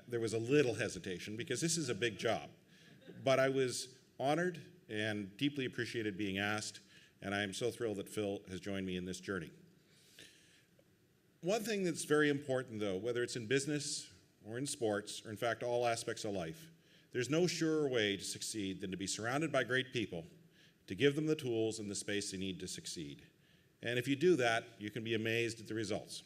There was a little hesitation because this is a big job. But I was honored and deeply appreciated being asked, and I am so thrilled that Phil has joined me in this journey. One thing that's very important, though, whether it's in business or in sports, or in fact all aspects of life, there's no surer way to succeed than to be surrounded by great people, to give them the tools and the space they need to succeed. And if you do that, you can be amazed at the results.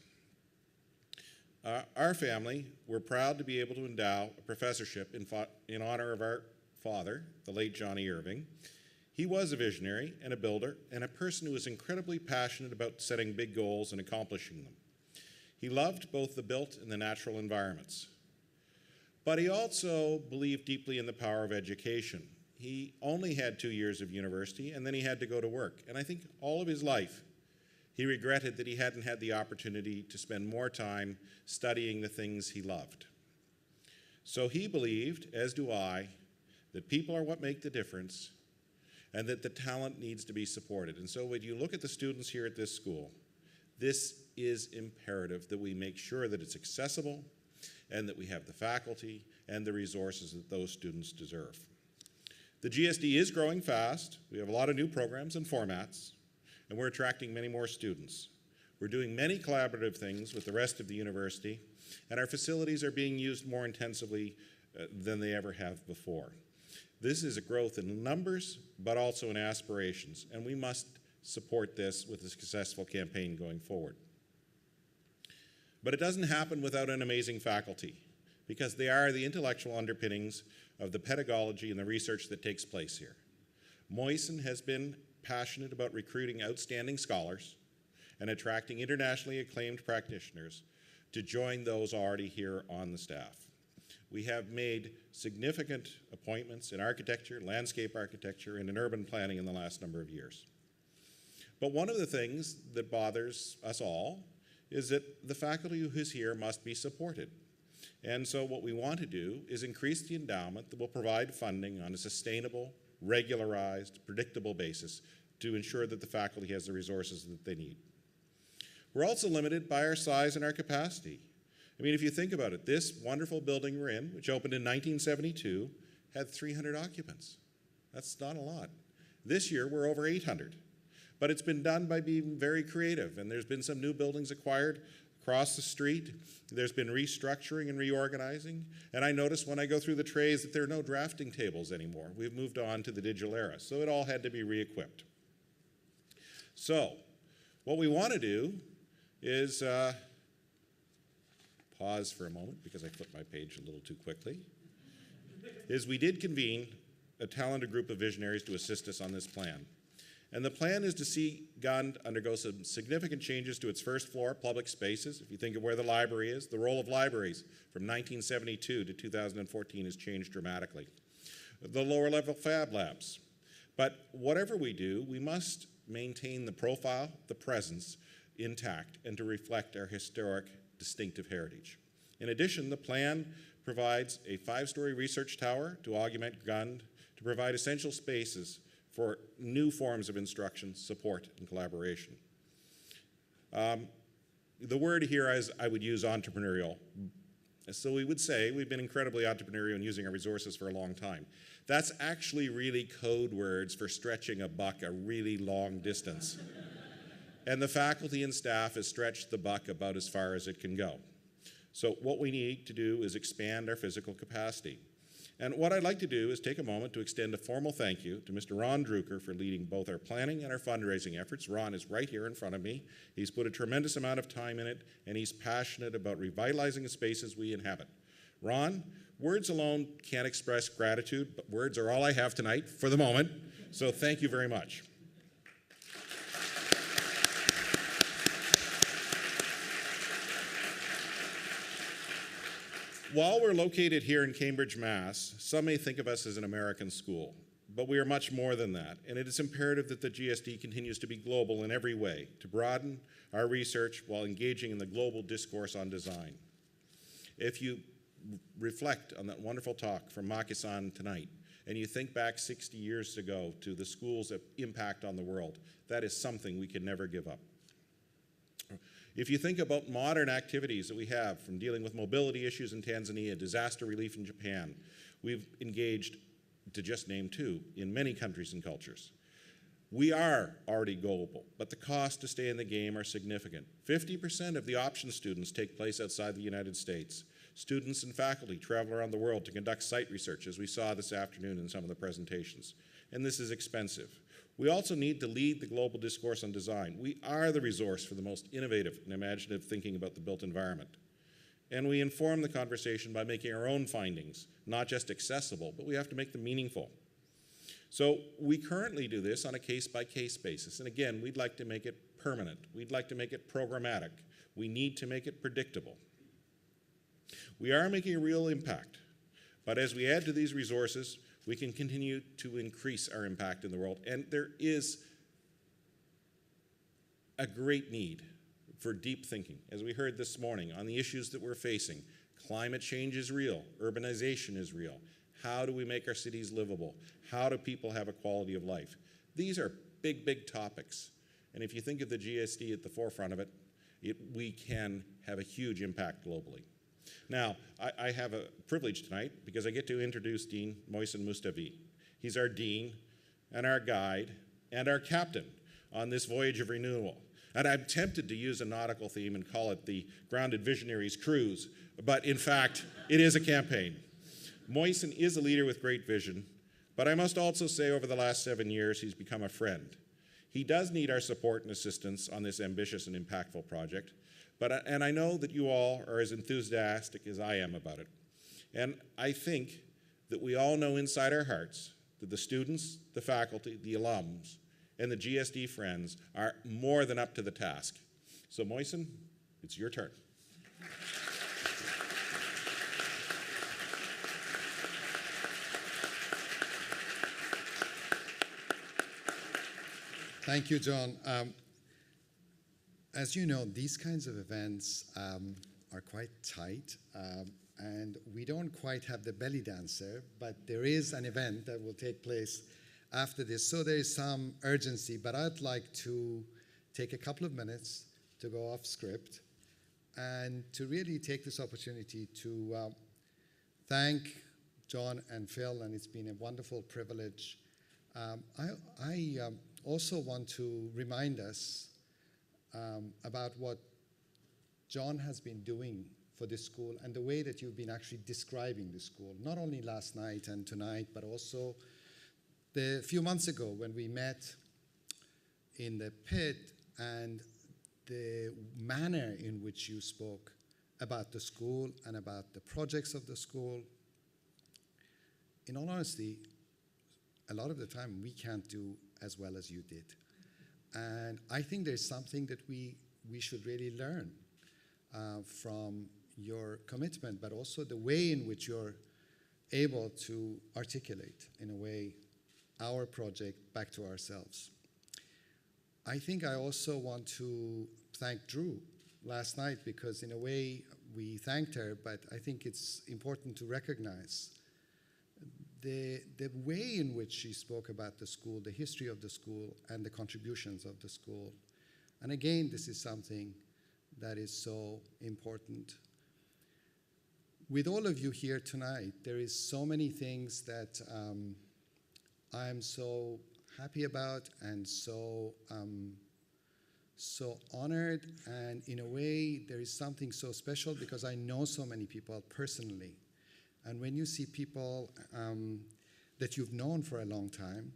Our family, we're proud to be able to endow a professorship in honor of our father, the late Johnny Irving. He was a visionary and a builder and a person who was incredibly passionate about setting big goals and accomplishing them. He loved both the built and the natural environments. But he also believed deeply in the power of education. He only had 2 years of university, and then he had to go to work. And I think all of his life, he regretted that he hadn't had the opportunity to spend more time studying the things he loved. So he believed, as do I, that people are what make the difference and that the talent needs to be supported. And so when you look at the students here at this school, this is imperative that we make sure that it's accessible and that we have the faculty and the resources that those students deserve. The GSD is growing fast. We have a lot of new programs and formats, and we're attracting many more students. We're doing many collaborative things with the rest of the university, and our facilities are being used more intensively than they ever have before. This is a growth in numbers, but also in aspirations, and we must support this with a successful campaign going forward. But it doesn't happen without an amazing faculty, because they are the intellectual underpinnings of the pedagogy and the research that takes place here. Mohsen has been passionate about recruiting outstanding scholars and attracting internationally acclaimed practitioners to join those already here on the staff. We have made significant appointments in architecture, landscape architecture, and in urban planning in the last number of years. But one of the things that bothers us all is that the faculty who is here must be supported. And so what we want to do is increase the endowment that will provide funding on a sustainable, regularized, predictable basis to ensure that the faculty has the resources that they need. We're also limited by our size and our capacity. I mean, if you think about it, this wonderful building we're in, which opened in 1972, had 300 occupants. That's not a lot. This year, we're over 800. But it's been done by being very creative, and there's been some new buildings acquired across the street. There's been restructuring and reorganizing, and I noticed when I go through the trays that there are no drafting tables anymore. We've moved on to the digital era, so it all had to be re-equipped. So, what we want to do is pause for a moment because I flipped my page a little too quickly, is we did convene a talented group of visionaries to assist us on this plan. And the plan is to see GUND undergo some significant changes to its first floor public spaces. If you think of where the library is, the role of libraries from 1972 to 2014 has changed dramatically. The lower level fab labs. But whatever we do, we must maintain the profile, the presence intact, and to reflect our historic, distinctive heritage. In addition, the plan provides a 5-story research tower to augment GUND, to provide essential spaces for new forms of instruction, support, and collaboration. The word here is, I would use entrepreneurial. So we would say we've been incredibly entrepreneurial in using our resources for a long time. That's actually really code words for stretching a buck a really long distance. And the faculty and staff has stretched the buck about as far as it can go. So what we need to do is expand our physical capacity. And what I'd like to do is take a moment to extend a formal thank you to Mr. Ron Drucker for leading both our planning and our fundraising efforts. Ron is right here in front of me. He's put a tremendous amount of time in it, and he's passionate about revitalizing the spaces we inhabit. Ron, words alone can't express gratitude, but words are all I have tonight for the moment, so thank you very much. While we're located here in Cambridge, Mass., some may think of us as an American school, but we are much more than that, and it is imperative that the GSD continues to be global in every way, to broaden our research while engaging in the global discourse on design. If you reflect on that wonderful talk from Maki-san tonight, and you think back 60 years ago to the school's impact on the world, that is something we can never give up. If you think about modern activities that we have, from dealing with mobility issues in Tanzania, disaster relief in Japan, we've engaged, to just name 2, in many countries and cultures. We are already global, but the costs to stay in the game are significant. 50% of the option students take place outside the United States. Students and faculty travel around the world to conduct site research, as we saw this afternoon in some of the presentations, and this is expensive. We also need to lead the global discourse on design. We are the resource for the most innovative and imaginative thinking about the built environment. And we inform the conversation by making our own findings, not just accessible, but we have to make them meaningful. So we currently do this on a case-by-case basis. And again, we'd like to make it permanent. We'd like to make it programmatic. We need to make it predictable. We are making a real impact. But as we add to these resources, we can continue to increase our impact in the world. And there is a great need for deep thinking, as we heard this morning, on the issues that we're facing. Climate change is real. Urbanization is real. How do we make our cities livable? How do people have a quality of life? These are big, big topics. And if you think of the GSD at the forefront of it, we can have a huge impact globally. Now, I have a privilege tonight because I get to introduce Dean Mohsen Mostafavi. He's our dean and our guide and our captain on this voyage of renewal. And I'm tempted to use a nautical theme and call it the Grounded Visionaries cruise, but in fact, it is a campaign. Mohsen is a leader with great vision, but I must also say over the last 7 years, he's become a friend. He does need our support and assistance on this ambitious and impactful project, and I know that you all are as enthusiastic as I am about it. And I think that we all know inside our hearts that the students, the faculty, the alums, and the GSD friends are more than up to the task. So Mohsen, it's your turn. Thank you, John. As you know, these kinds of events are quite tight, and we don't quite have the belly dancer, but there is an event that will take place after this, so there is some urgency, but I'd like to take a couple of minutes to go off script and to really take this opportunity to thank John and Phil, and it's been a wonderful privilege. I also want to remind us about what John has been doing for this school and the way that you've been actually describing the school, not only last night and tonight, but also the few months ago when we met in the pit, and the manner in which you spoke about the school and about the projects of the school. In all honesty, a lot of the time we can't do as well as you did. And I think there's something that we should really learn from your commitment, but also the way in which you're able to articulate, in a way, our project back to ourselves. I think I also want to thank Drew last night, because in a way we thanked her, but I think it's important to recognize the way in which she spoke about the school, the history of the school, and the contributions of the school. And again, this is something that is so important. With all of you here tonight, there is so many things that I'm so happy about and so honored, and in a way there is something so special because I know so many people personally. And when you see people that you've known for a long time,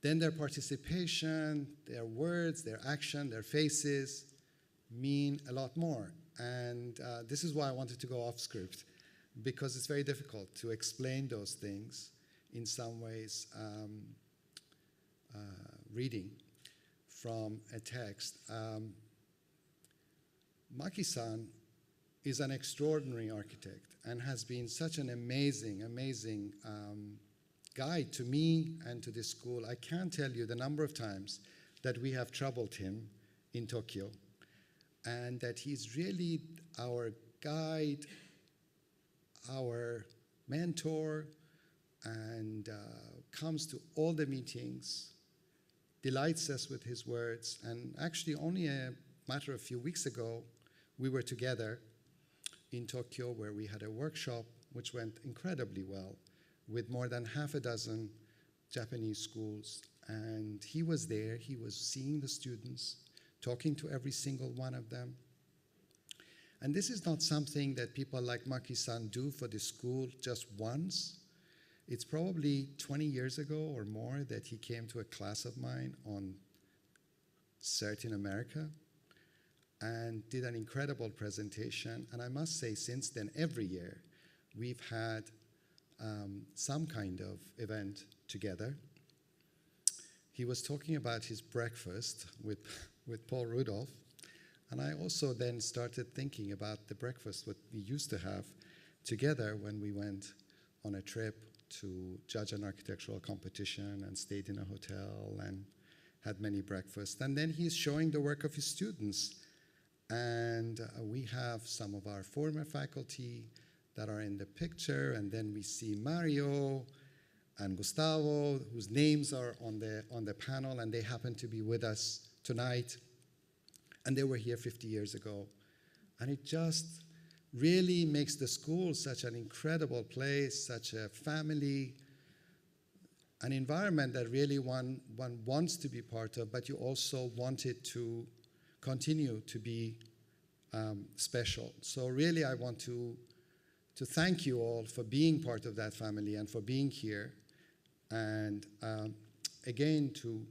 then their participation, their words, their action, their faces mean a lot more. And this is why I wanted to go off script, because it's very difficult to explain those things in some ways reading from a text. Maki-san is an extraordinary architect and has been such an amazing, amazing guide to me and to this school. I can't tell you the number of times that we have troubled him in Tokyo, and that he's really our guide, our mentor, and comes to all the meetings, delights us with his words. And actually only a matter of a few weeks ago, we were together in Tokyo where we had a workshop which went incredibly well with more than half a dozen Japanese schools. And he was there, he was seeing the students, talking to every single one of them. And this is not something that people like Maki-san do for the school just once. It's probably 20 years ago or more that he came to a class of mine on CERT in America and did an incredible presentation. And I must say, since then, every year, we've had some kind of event together. He was talking about his breakfast with Paul Rudolph. And I also then started thinking about the breakfast what we used to have together when we went on a trip to judge an architectural competition and stayed in a hotel and had many breakfasts. And then he's showing the work of his students. And we have some of our former faculty that are in the picture, and then we see Mario and Gustavo, whose names are on the panel, and they happen to be with us tonight. And they were here 50 years ago. And it just really makes the school such an incredible place, such a family, an environment that really one wants to be part of, but you also want it to continue to be special. So really I want to thank you all for being part of that family and for being here. And again, to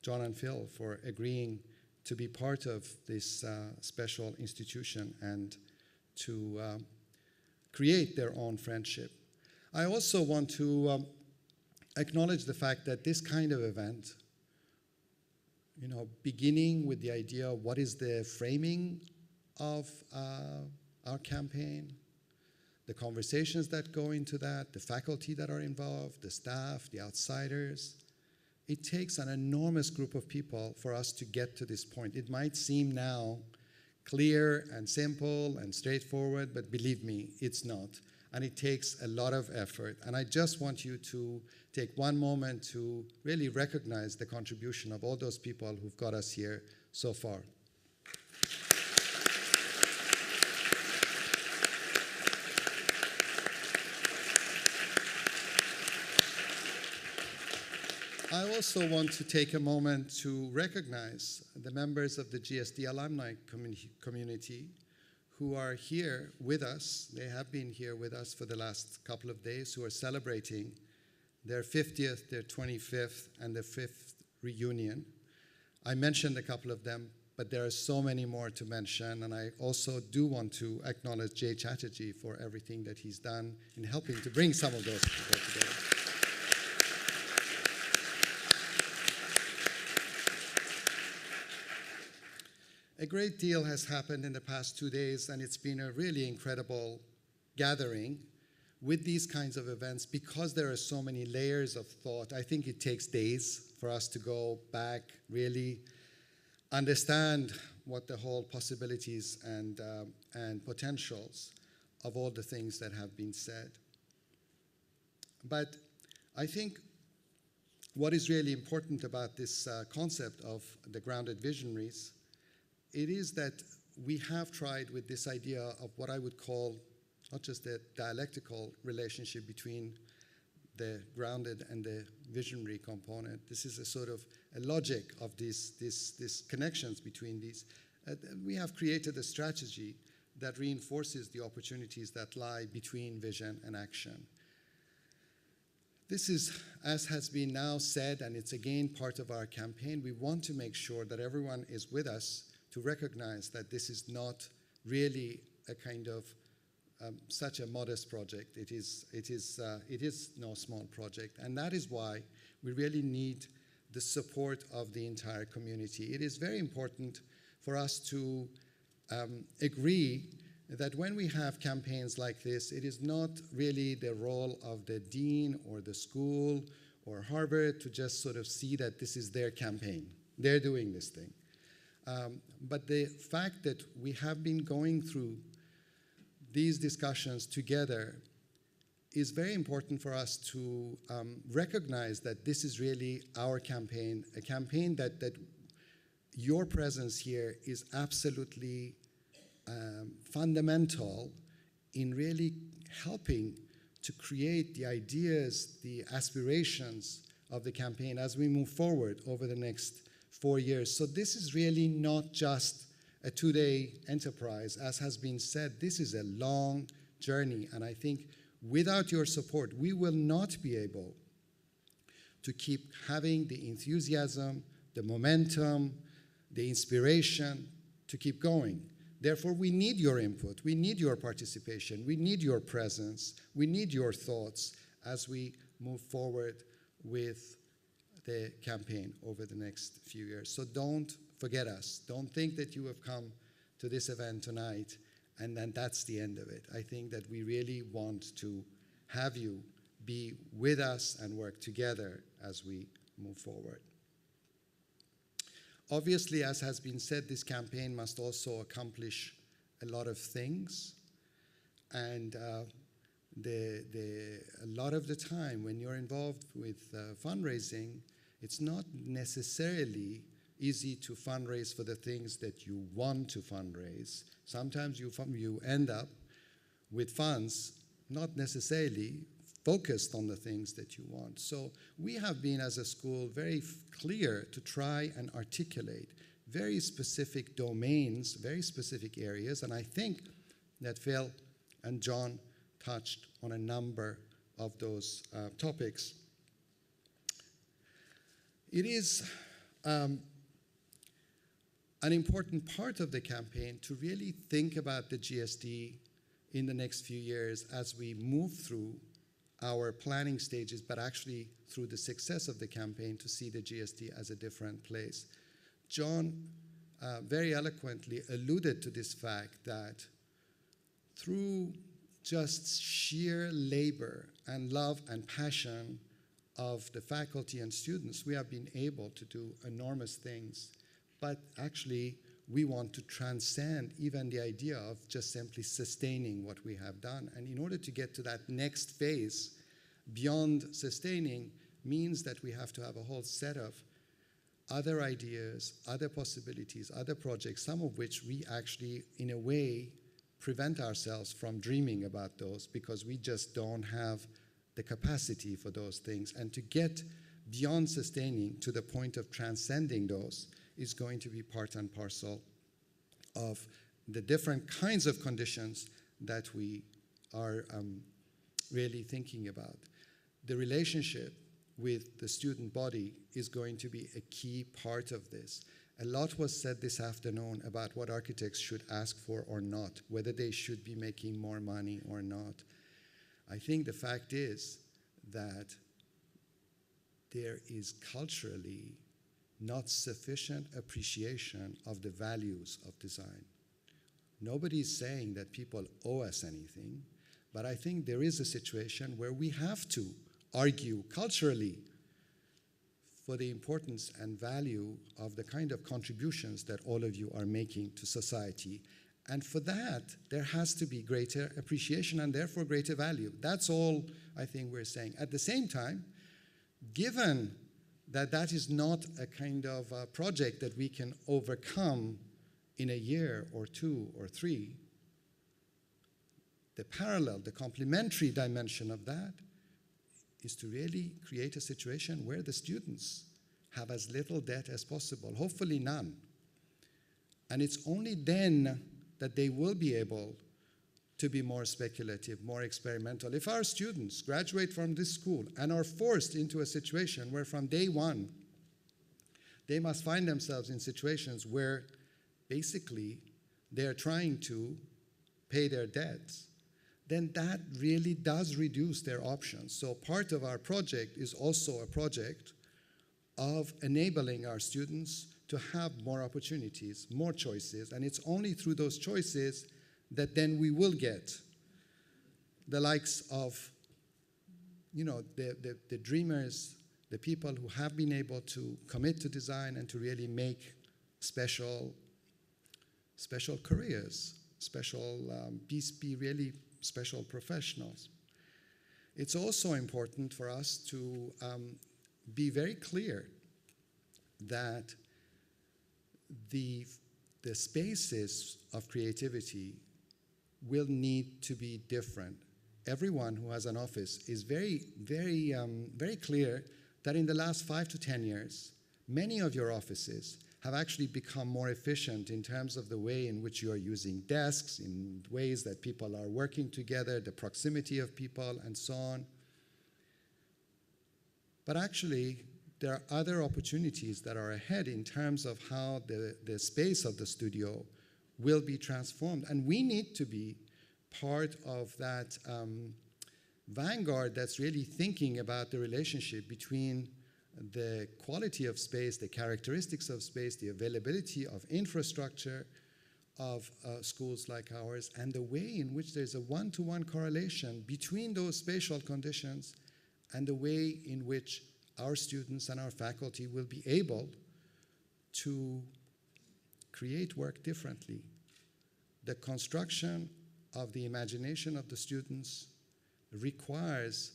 John and Phil for agreeing to be part of this special institution and to create their own friendship. I also want to acknowledge the fact that this kind of event, you know, beginning with the idea of what is the framing of our campaign, the conversations that go into that, the faculty that are involved, the staff, the outsiders. It takes an enormous group of people for us to get to this point. It might seem now clear and simple and straightforward, but believe me, it's not. And it takes a lot of effort. And I just want you to take one moment to really recognize the contribution of all those people who've got us here so far. I also want to take a moment to recognize the members of the GSD alumni community who are here with us. They have been here with us for the last couple of days, who are celebrating their 50th, their 25th, and their 5th reunion. I mentioned a couple of them but there are so many more to mention, and I also do want to acknowledge Jay Chatterjee for everything that he's done in helping to bring some of those people together. A great deal has happened in the past 2 days, and it's been a really incredible gathering with these kinds of events. Because there are so many layers of thought, I think it takes days for us to go back, really understand what the whole possibilities and potentials of all the things that have been said. But I think what is really important about this concept of the Grounded Visionaries, it is that we have tried with this idea of what I would call not just the dialectical relationship between the grounded and the visionary component. This is a sort of a logic of these connections between these. We have created a strategy that reinforces the opportunities that lie between vision and action. This is, as has been now said, and it's again part of our campaign, we want to make sure that everyone is with us to recognize that this is not really a kind of such a modest project. It is no small project, and that is why we really need the support of the entire community. It is very important for us to agree that when we have campaigns like this, it is not really the role of the dean or the school or Harvard to just sort of see that this is their campaign. They're doing this thing. But the fact that we have been going through these discussions together is very important for us to recognize that this is really our campaign, a campaign that your presence here is absolutely fundamental in really helping to create the ideas, the aspirations of the campaign as we move forward over the next 4 years. So this is really not just a 2-day enterprise. As has been said, this is a long journey, and I think without your support, we will not be able to keep having the enthusiasm, the momentum, the inspiration to keep going. Therefore, we need your input, we need your participation, we need your presence, we need your thoughts as we move forward with the campaign over the next few years. So don't forget us. Don't think that you have come to this event tonight and then that's the end of it. I think that we really want to have you be with us and work together as we move forward. Obviously, as has been said, this campaign must also accomplish a lot of things. And a lot of the time when you're involved with fundraising, it's not necessarily easy to fundraise for the things that you want to fundraise. Sometimes you end up with funds not necessarily focused on the things that you want. So we have been, as a school, very clear to try and articulate very specific domains, very specific areas, and I think that Phil and John touched on a number of those topics. It is an important part of the campaign to really think about the GSD in the next few years as we move through our planning stages, but actually through the success of the campaign to see the GSD as a different place. John very eloquently alluded to this fact that through just sheer labor and love and passion of the faculty and students, we have been able to do enormous things. But actually, we want to transcend even the idea of just simply sustaining what we have done. And in order to get to that next phase, beyond sustaining, means that we have to have a whole set of other ideas, other possibilities, other projects, some of which we actually, in a way, prevent ourselves from dreaming about those because we just don't have the capacity for those things. And to get beyond sustaining to the point of transcending those is going to be part and parcel of the different kinds of conditions that we are really thinking about. The relationship with the student body is going to be a key part of this. A lot was said this afternoon about what architects should ask for or not, whether they should be making more money or not. I think the fact is that there is culturally not sufficient appreciation of the values of design. Nobody's saying that people owe us anything, but I think there is a situation where we have to argue culturally for the importance and value of the kind of contributions that all of you are making to society. And for that, there has to be greater appreciation and therefore greater value. That's all I think we're saying. At the same time, given that that is not a kind of a project that we can overcome in a year or 2 or 3, the parallel, the complementary dimension of that is to really create a situation where the students have as little debt as possible, hopefully none. And it's only then that they will be able to be more speculative, more experimental. If our students graduate from this school and are forced into a situation where from day one, they must find themselves in situations where basically they're trying to pay their debts, then that really does reduce their options. So part of our project is also a project of enabling our students to have more opportunities, more choices, and it's only through those choices that then we will get the likes of, the dreamers, the people who have been able to commit to design and to really make special careers, be really special professionals. It's also important for us to be very clear that the spaces of creativity will need to be different. Everyone who has an office is very clear that in the last 5 to 10 years, many of your offices have actually become more efficient in terms of the way in which you are using desks, in ways that people are working together, the proximity of people, and so on. But actually, there are other opportunities that are ahead in terms of how the space of the studio will be transformed. And we need to be part of that vanguard that's really thinking about the relationship between the quality of space, the characteristics of space, the availability of infrastructure of schools like ours, and the way in which there's a one-to-one correlation between those spatial conditions and the way in which our students and our faculty will be able to create work differently. The construction of the imagination of the students requires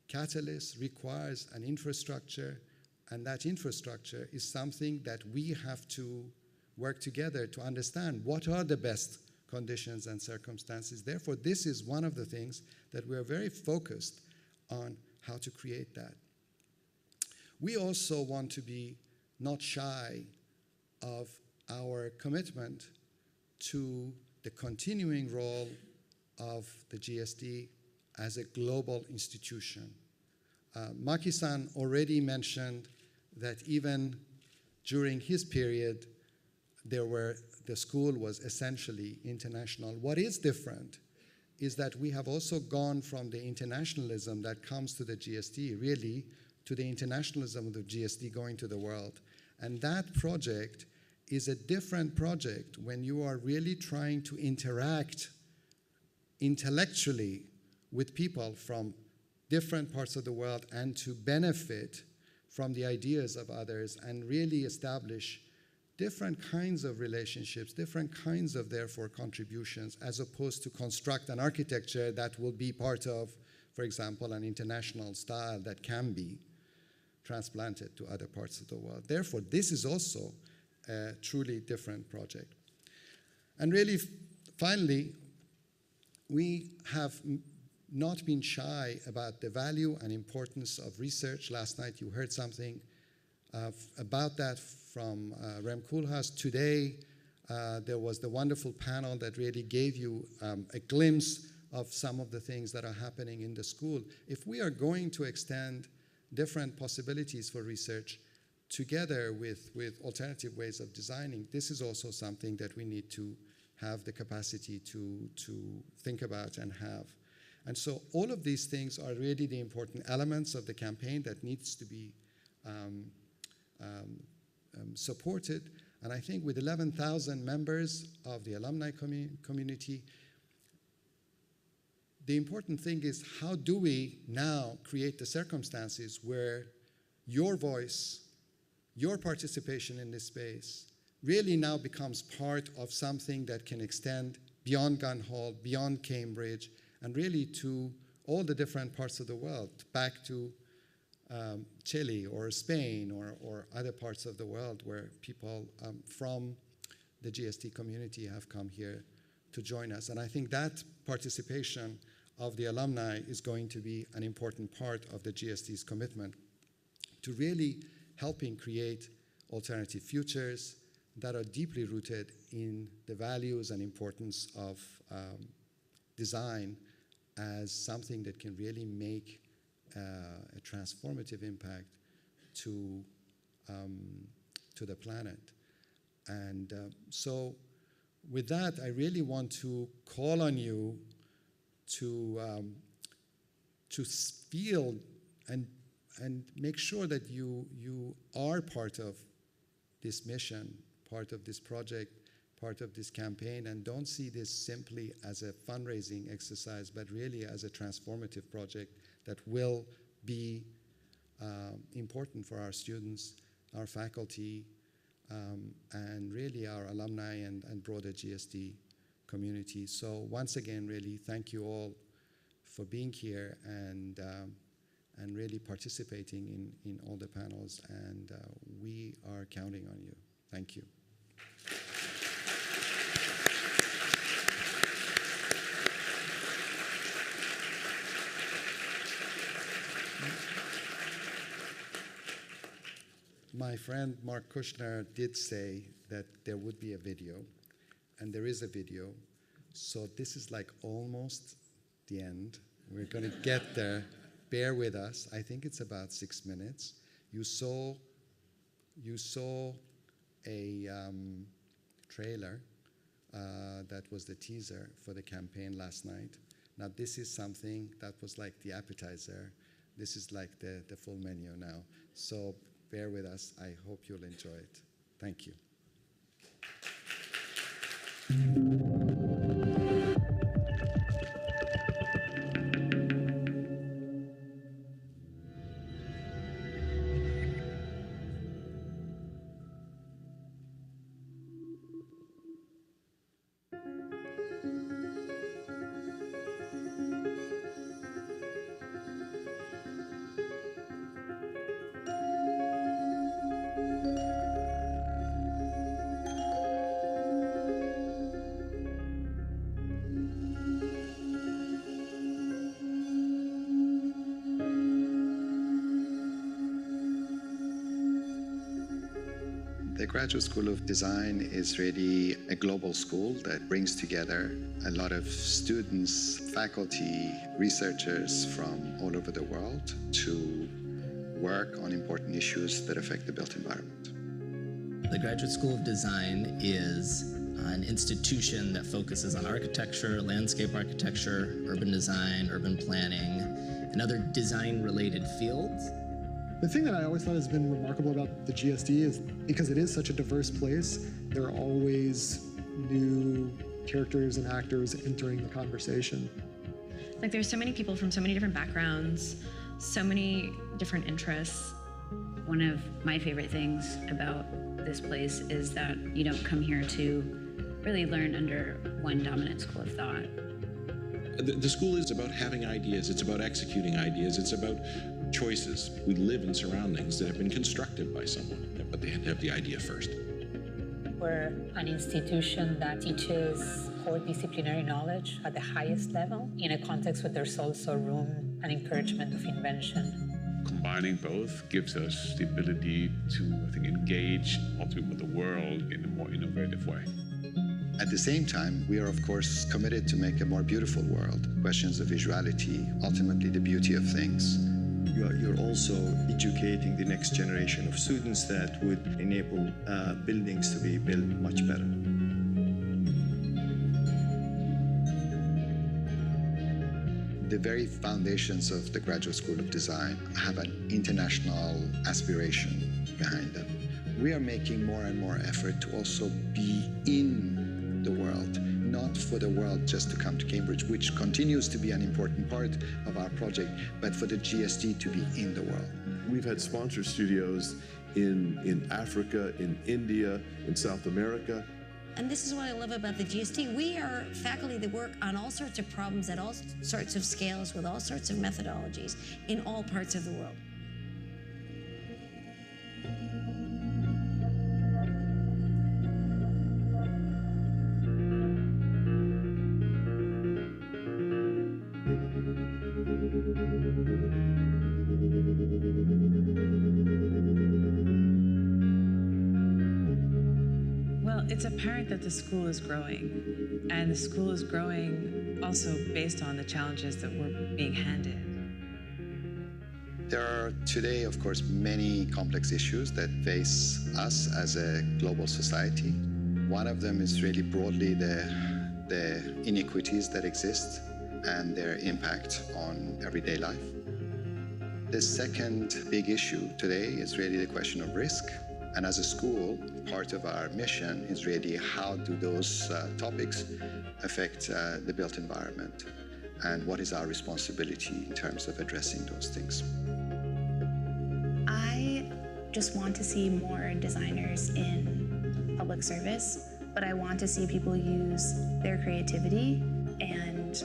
catalysts, requires an infrastructure, and that infrastructure is something that we have to work together to understand what are the best conditions and circumstances. Therefore, this is one of the things that we're very focused on how to create that. We also want to be not shy of our commitment to the continuing role of the GSD as a global institution. Maki-san already mentioned that even during his period, the school was essentially international. What is different is that we have also gone from the internationalism that comes to the GSD, really, to the internationalism of the GSD going to the world. And that project is a different project when you are really trying to interact intellectually with people from different parts of the world and to benefit from the ideas of others and really establish different kinds of relationships, different kinds of, therefore, contributions, as opposed to construct an architecture that will be part of, for example, an international style that can be transplanted to other parts of the world. Therefore, this is also a truly different project. And really, finally, we have not been shy about the value and importance of research. Last night you heard something about that from Rem Koolhaas. Today there was the wonderful panel that really gave you a glimpse of some of the things that are happening in the school. If we are going to extend different possibilities for research together with alternative ways of designing, this is also something that we need to have the capacity to think about and have. And so all of these things are really the important elements of the campaign that needs to be supported. And I think with 11,000 members of the alumni community, the important thing is, how do we now create the circumstances where your voice, your participation in this space really now becomes part of something that can extend beyond Gun Hall, beyond Cambridge, and really to all the different parts of the world, back to Chile or Spain or other parts of the world where people from the GSD community have come here to join us. And I think that participation of the alumni is going to be an important part of the GSD's commitment to really helping create alternative futures that are deeply rooted in the values and importance of design as something that can really make a transformative impact to the planet. And so with that, I really want to call on you to feel and make sure that you are part of this mission, part of this project, part of this campaign, and don't see this simply as a fundraising exercise, but really as a transformative project that will be important for our students, our faculty, and really our alumni and broader GSD community. So once again, really thank you all for being here and really participating in all the panels, and we are counting on you. Thank you. My friend Mark Kushner did say that there would be a video, and there is a video. So this is like almost the end. We're going to get there. Bear with us. I think it's about 6 minutes. You saw a trailer that was the teaser for the campaign last night. Now this is something that was like the appetizer. This is like the full menu now. So bear with us. I hope you'll enjoy it. Thank you. The Graduate School of Design is really a global school that brings together a lot of students, faculty, researchers from all over the world to work on important issues that affect the built environment. The Graduate School of Design is an institution that focuses on architecture, landscape architecture, urban design, urban planning, and other design-related fields. The thing that I always thought has been remarkable about the GSD is because it is such a diverse place, there are always new characters and actors entering the conversation. Like there's so many people from so many different backgrounds, so many different interests. One of my favorite things about this place is that you don't come here to really learn under one dominant school of thought. The school is about having ideas, it's about executing ideas, it's about choices. We live in surroundings that have been constructed by someone, but they had to have the idea first. We're an institution that teaches core disciplinary knowledge at the highest level in a context where there's also room and encouragement of invention. Combining both gives us the ability to, I think, engage ultimately with the world in a more innovative way. At the same time, we are, of course, committed to make a more beautiful world. Questions of visuality, ultimately the beauty of things, You're also educating the next generation of students that would enable buildings to be built much better. The very foundations of the Graduate School of Design have an international aspiration behind them. We are making more and more effort to also be in the world, not for the world just to come to Cambridge, which continues to be an important part of our project, but for the GSD to be in the world. We've had sponsor studios in Africa, in India, in South America. And this is what I love about the GSD. We are faculty that work on all sorts of problems at all sorts of scales with all sorts of methodologies in all parts of the world. It's apparent that the school is growing, and the school is growing also based on the challenges that we're being handed. There are today, of course, many complex issues that face us as a global society. One of them is really broadly the inequities that exist and their impact on everyday life. The second big issue today is really the question of risk. And as a school, part of our mission is really how do those topics affect the built environment, and what is our responsibility in terms of addressing those things. I just want to see more designers in public service, but I want to see people use their creativity and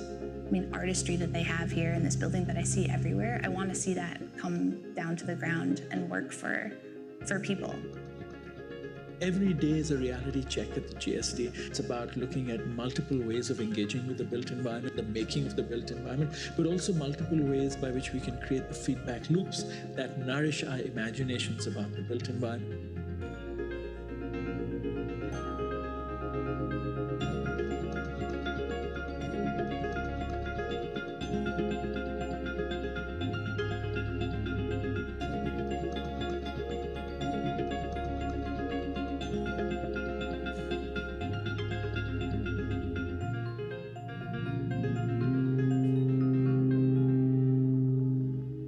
artistry that they have here in this building that I see everywhere. I want to see that come down to the ground and work for people. Every day is a reality check at the GSD. It's about looking at multiple ways of engaging with the built environment, the making of the built environment, but also multiple ways by which we can create the feedback loops that nourish our imaginations about the built environment.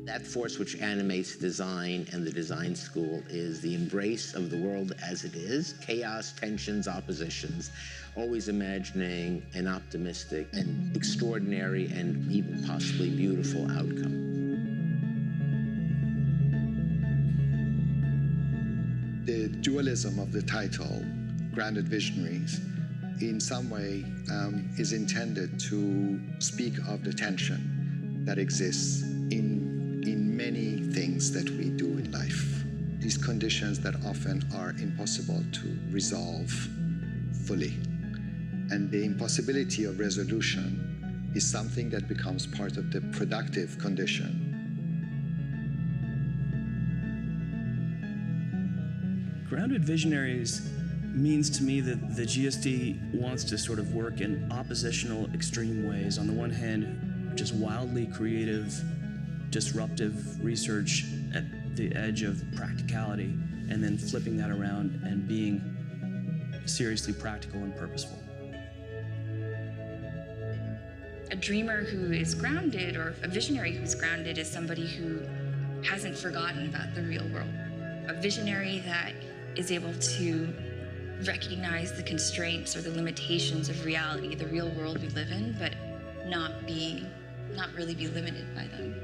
That force which animates design and the design school is the embrace of the world as it is, chaos, tensions, oppositions, always imagining an optimistic and extraordinary and even possibly beautiful outcome. The dualism of the title, Grounded Visionaries, in some way is intended to speak of the tension that exists in many things that we do in life. These conditions that often are impossible to resolve fully. And the impossibility of resolution is something that becomes part of the productive condition. Grounded Visionaries means to me that the GSD wants to sort of work in oppositional extreme ways. On the one hand, just wildly creative, disruptive research at the edge of practicality, and then flipping that around and being seriously practical and purposeful. A dreamer who is grounded, or a visionary who's grounded, is somebody who hasn't forgotten about the real world. A visionary that is able to recognize the constraints or the limitations of reality, the real world we live in, but not really be limited by them.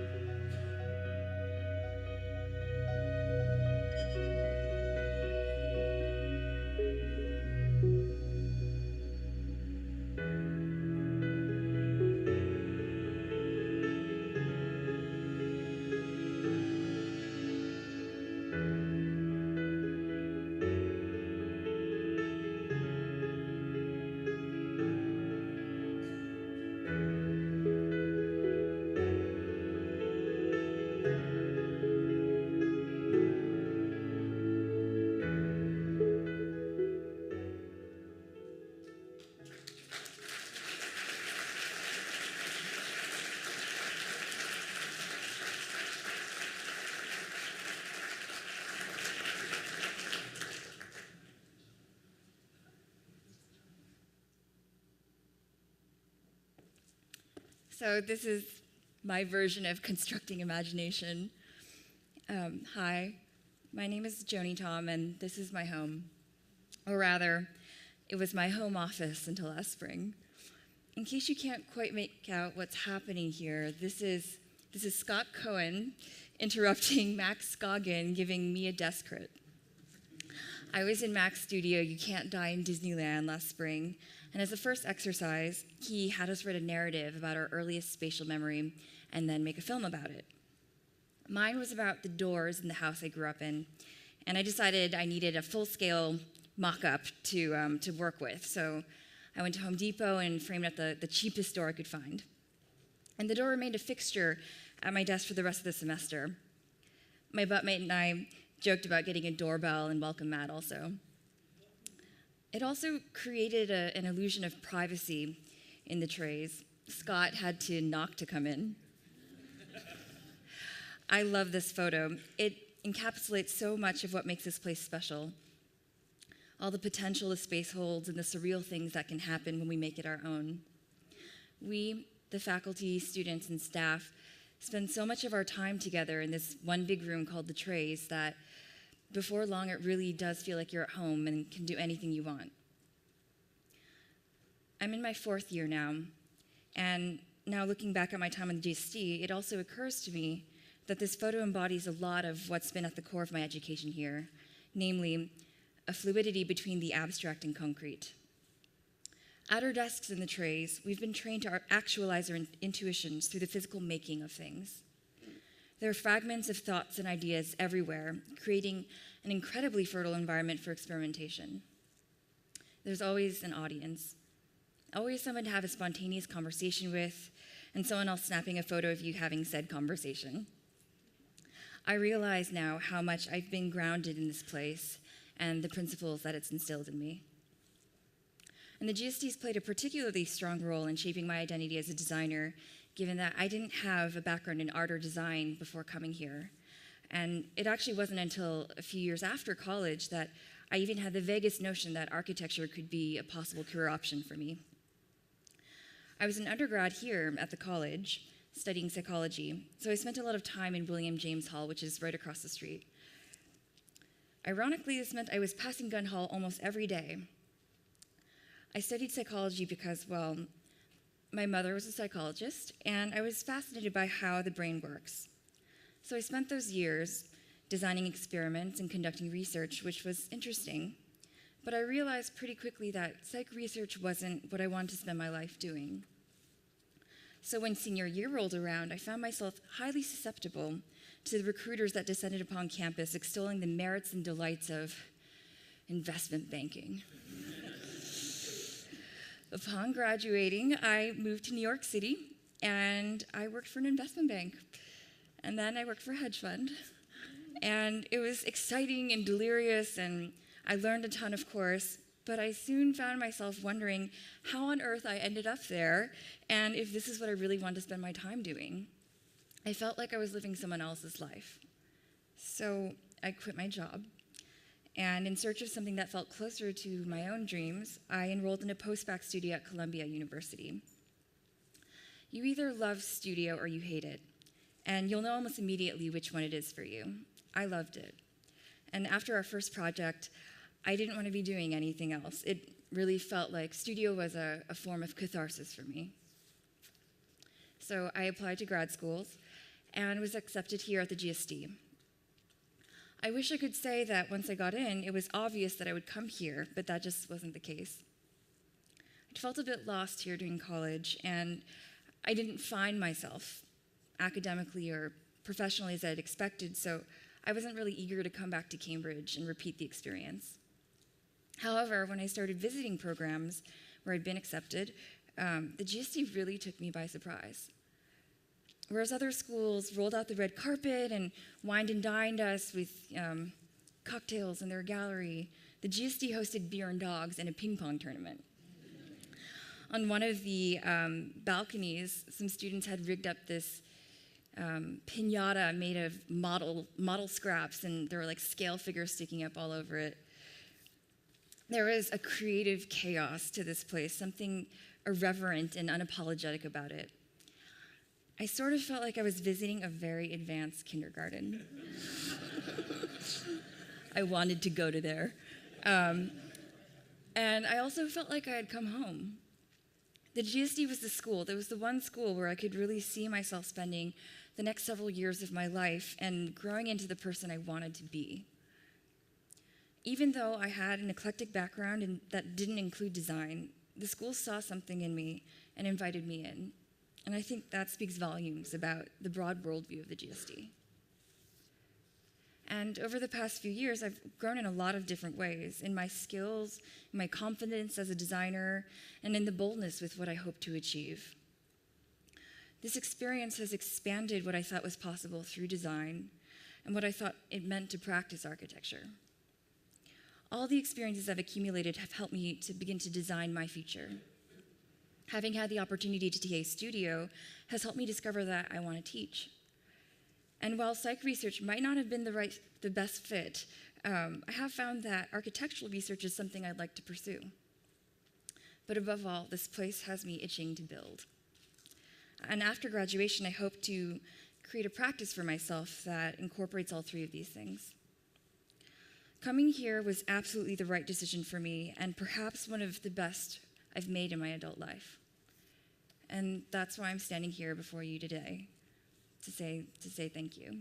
So this is my version of constructing imagination. Hi, my name is Joanie Tom, and this is my home. Or rather, it was my home office until last spring. In case you can't quite make out what's happening here, this is Scott Cohen interrupting Max Scoggin, giving me a desk crit. I was in Mac's studio, You Can't Die in Disneyland, last spring, and as a first exercise, he had us write a narrative about our earliest spatial memory and then make a film about it. Mine was about the doors in the house I grew up in, and I decided I needed a full-scale mock-up to work with, so I went to Home Depot and framed up the cheapest door I could find. And the door remained a fixture at my desk for the rest of the semester. My buttmate and I joked about getting a doorbell and welcome mat also. It also created an illusion of privacy in the trays. Scott had to knock to come in. I love this photo. It encapsulates so much of what makes this place special. All the potential the space holds and the surreal things that can happen when we make it our own. We, the faculty, students, and staff, spend so much of our time together in this one big room called the trays that before long it really does feel like you're at home and can do anything you want. I'm in my 4th year now, and now looking back at my time on the GSD, it also occurs to me that this photo embodies a lot of what's been at the core of my education here, namely a fluidity between the abstract and concrete. At our desks in the trays, we've been trained to actualize our intuitions through the physical making of things. There are fragments of thoughts and ideas everywhere, creating an incredibly fertile environment for experimentation. There's always an audience, always someone to have a spontaneous conversation with, and someone else snapping a photo of you having said conversation. I realize now how much I've been grounded in this place and the principles that it's instilled in me. And the GSD's played a particularly strong role in shaping my identity as a designer, given that I didn't have a background in art or design before coming here. And it actually wasn't until a few years after college that I even had the vaguest notion that architecture could be a possible career option for me. I was an undergrad here at the college, studying psychology, so I spent a lot of time in William James Hall, which is right across the street. Ironically, this meant I was passing gun hall almost every day. I studied psychology because, well, my mother was a psychologist, and I was fascinated by how the brain works. So I spent those years designing experiments and conducting research, which was interesting, but I realized pretty quickly that psych research wasn't what I wanted to spend my life doing. So when senior year rolled around, I found myself highly susceptible to the recruiters that descended upon campus, extolling the merits and delights of investment banking. Upon graduating, I moved to New York City, and I worked for an investment bank. And then I worked for a hedge fund. And it was exciting and delirious, and I learned a ton, of course, but I soon found myself wondering how on earth I ended up there, and if this is what I really wanted to spend my time doing. I felt like I was living someone else's life. So I quit my job. And in search of something that felt closer to my own dreams, I enrolled in a post-bac studio at Columbia University. You either love studio or you hate it, and you'll know almost immediately which one it is for you. I loved it. And after our first project, I didn't want to be doing anything else. It really felt like studio was a form of catharsis for me. So I applied to grad schools and was accepted here at the GSD. I wish I could say that once I got in, it was obvious that I would come here, but that just wasn't the case. I felt a bit lost here during college, and I didn't find myself academically or professionally as I'd expected, so I wasn't really eager to come back to Cambridge and repeat the experience. However, when I started visiting programs where I'd been accepted, the GSD really took me by surprise. Whereas other schools rolled out the red carpet and wined and dined us with cocktails in their gallery, the GSD hosted beer and dogs and a ping pong tournament. On one of the balconies, some students had rigged up this piñata made of model scraps, and there were like scale figures sticking up all over it. There was a creative chaos to this place, something irreverent and unapologetic about it. I sort of felt like I was visiting a very advanced kindergarten. I wanted to go to there. And I also felt like I had come home. The GSD was the school. There was the one school where I could really see myself spending the next several years of my life and growing into the person I wanted to be. Even though I had an eclectic background and that didn't include design, the school saw something in me and invited me in. And I think that speaks volumes about the broad worldview of the GSD. And over the past few years, I've grown in a lot of different ways, in my skills, in my confidence as a designer, and in the boldness with what I hope to achieve. This experience has expanded what I thought was possible through design and what I thought it meant to practice architecture. All the experiences I've accumulated have helped me to begin to design my future. Having had the opportunity to TA studio has helped me discover that I want to teach. And while psych research might not have been the best fit, I have found that architectural research is something I'd like to pursue. But above all, this place has me itching to build. And after graduation, I hope to create a practice for myself that incorporates all three of these things. Coming here was absolutely the right decision for me, and perhaps one of the best I've made in my adult life. And that's why I'm standing here before you today, to say thank you.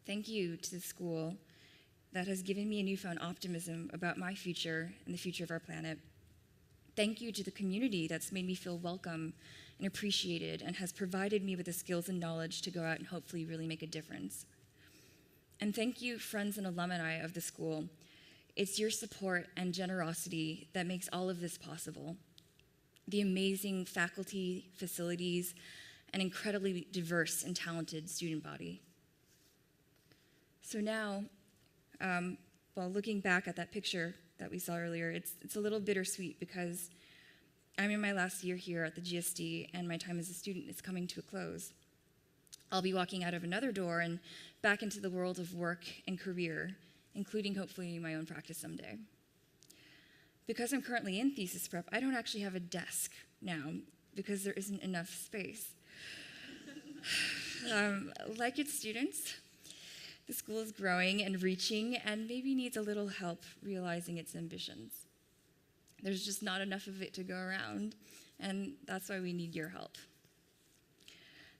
Thank you to the school that has given me a newfound optimism about my future and the future of our planet. Thank you to the community that's made me feel welcome and appreciated and has provided me with the skills and knowledge to go out and hopefully really make a difference. And thank you, friends and alumni of the school. It's your support and generosity that makes all of this possible. The amazing faculty, facilities, and incredibly diverse and talented student body. So now, while looking back at that picture that we saw earlier, it's a little bittersweet because I'm in my last year here at the GSD and my time as a student is coming to a close. I'll be walking out of another door and back into the world of work and career, including hopefully my own practice someday. Because I'm currently in thesis prep, I don't actually have a desk now because there isn't enough space. Like its students, the school is growing and reaching and maybe needs a little help realizing its ambitions. There's just not enough of it to go around, and that's why we need your help.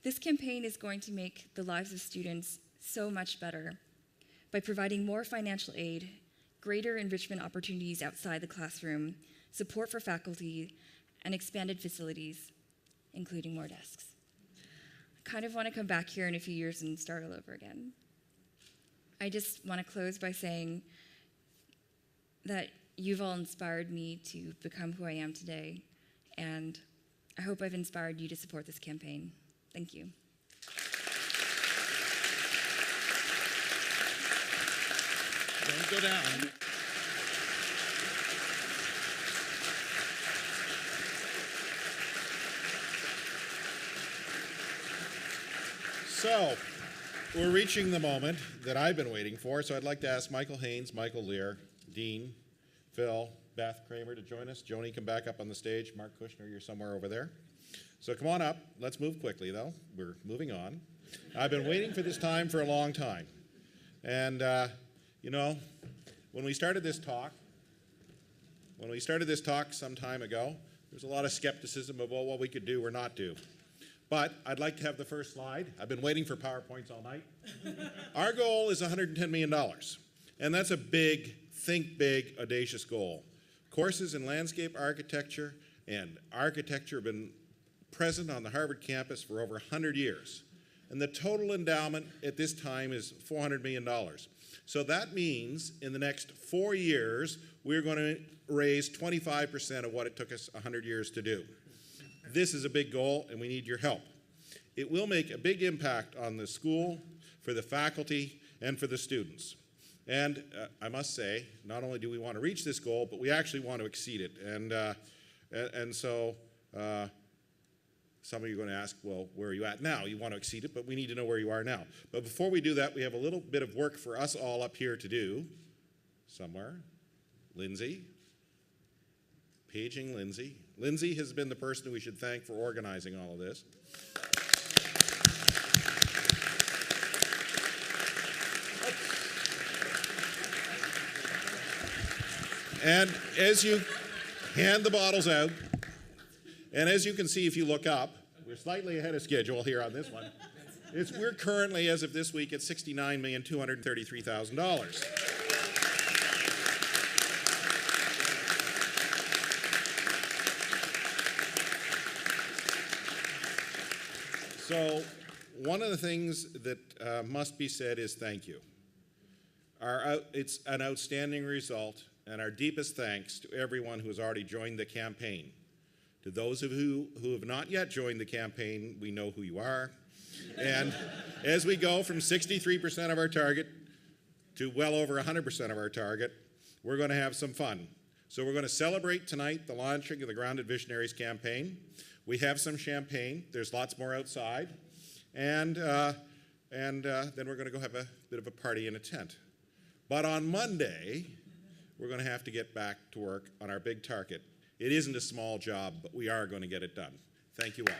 This campaign is going to make the lives of students so much better by providing more financial aid, greater enrichment opportunities outside the classroom, support for faculty, and expanded facilities, including more desks. I kind of want to come back here in a few years and start all over again. I just want to close by saying that you've all inspired me to become who I am today, and I hope I've inspired you to support this campaign. Thank you. Don't go down. So, we're reaching the moment that I've been waiting for, so I'd like to ask Michael Haynes, Michael Lear, Dean, Phil, Beth Kramer to join us. Joni, come back up on the stage. Mark Kushner, you're somewhere over there. So come on up. Let's move quickly, though. We're moving on. I've been waiting for this time for a long time. And, you know, when we started this talk some time ago, there was a lot of skepticism about what we could do or not do. But I'd like to have the first slide. I've been waiting for PowerPoints all night. Our goal is $110 million. And that's a big, think big, audacious goal. Courses in landscape architecture and architecture have been present on the Harvard campus for over 100 years. And the total endowment at this time is $400 million. So that means in the next 4 years, we're going to raise 25% of what it took us 100 years to do. This is a big goal, and we need your help. It will make a big impact on the school, for the faculty, and for the students. And I must say, not only do we want to reach this goal, but we actually want to exceed it. And so some of you are going to ask, well, where are you at now? You want to exceed it, but we need to know where you are now. But before we do that, we have a little bit of work for us all up here to do. Somewhere. Lindsay. Paging Lindsay. Lindsay has been the person we should thank for organizing all of this. And as you hand the bottles out, and as you can see if you look up, we're slightly ahead of schedule here on this one. We're currently, as of this week, at $69,233,000. So one of the things that must be said is thank you. It's an outstanding result, and our deepest thanks to everyone who has already joined the campaign. To those of you who have not yet joined the campaign, we know who you are. And as we go from 63% of our target to well over 100% of our target, we're going to have some fun. So we're going to celebrate tonight the launching of the Grounded Visionaries campaign. We have some champagne. There's lots more outside. And then we're going to go have a bit of a party in a tent. But on Monday, we're going to have to get back to work on our big target. It isn't a small job, but we are going to get it done. Thank you all.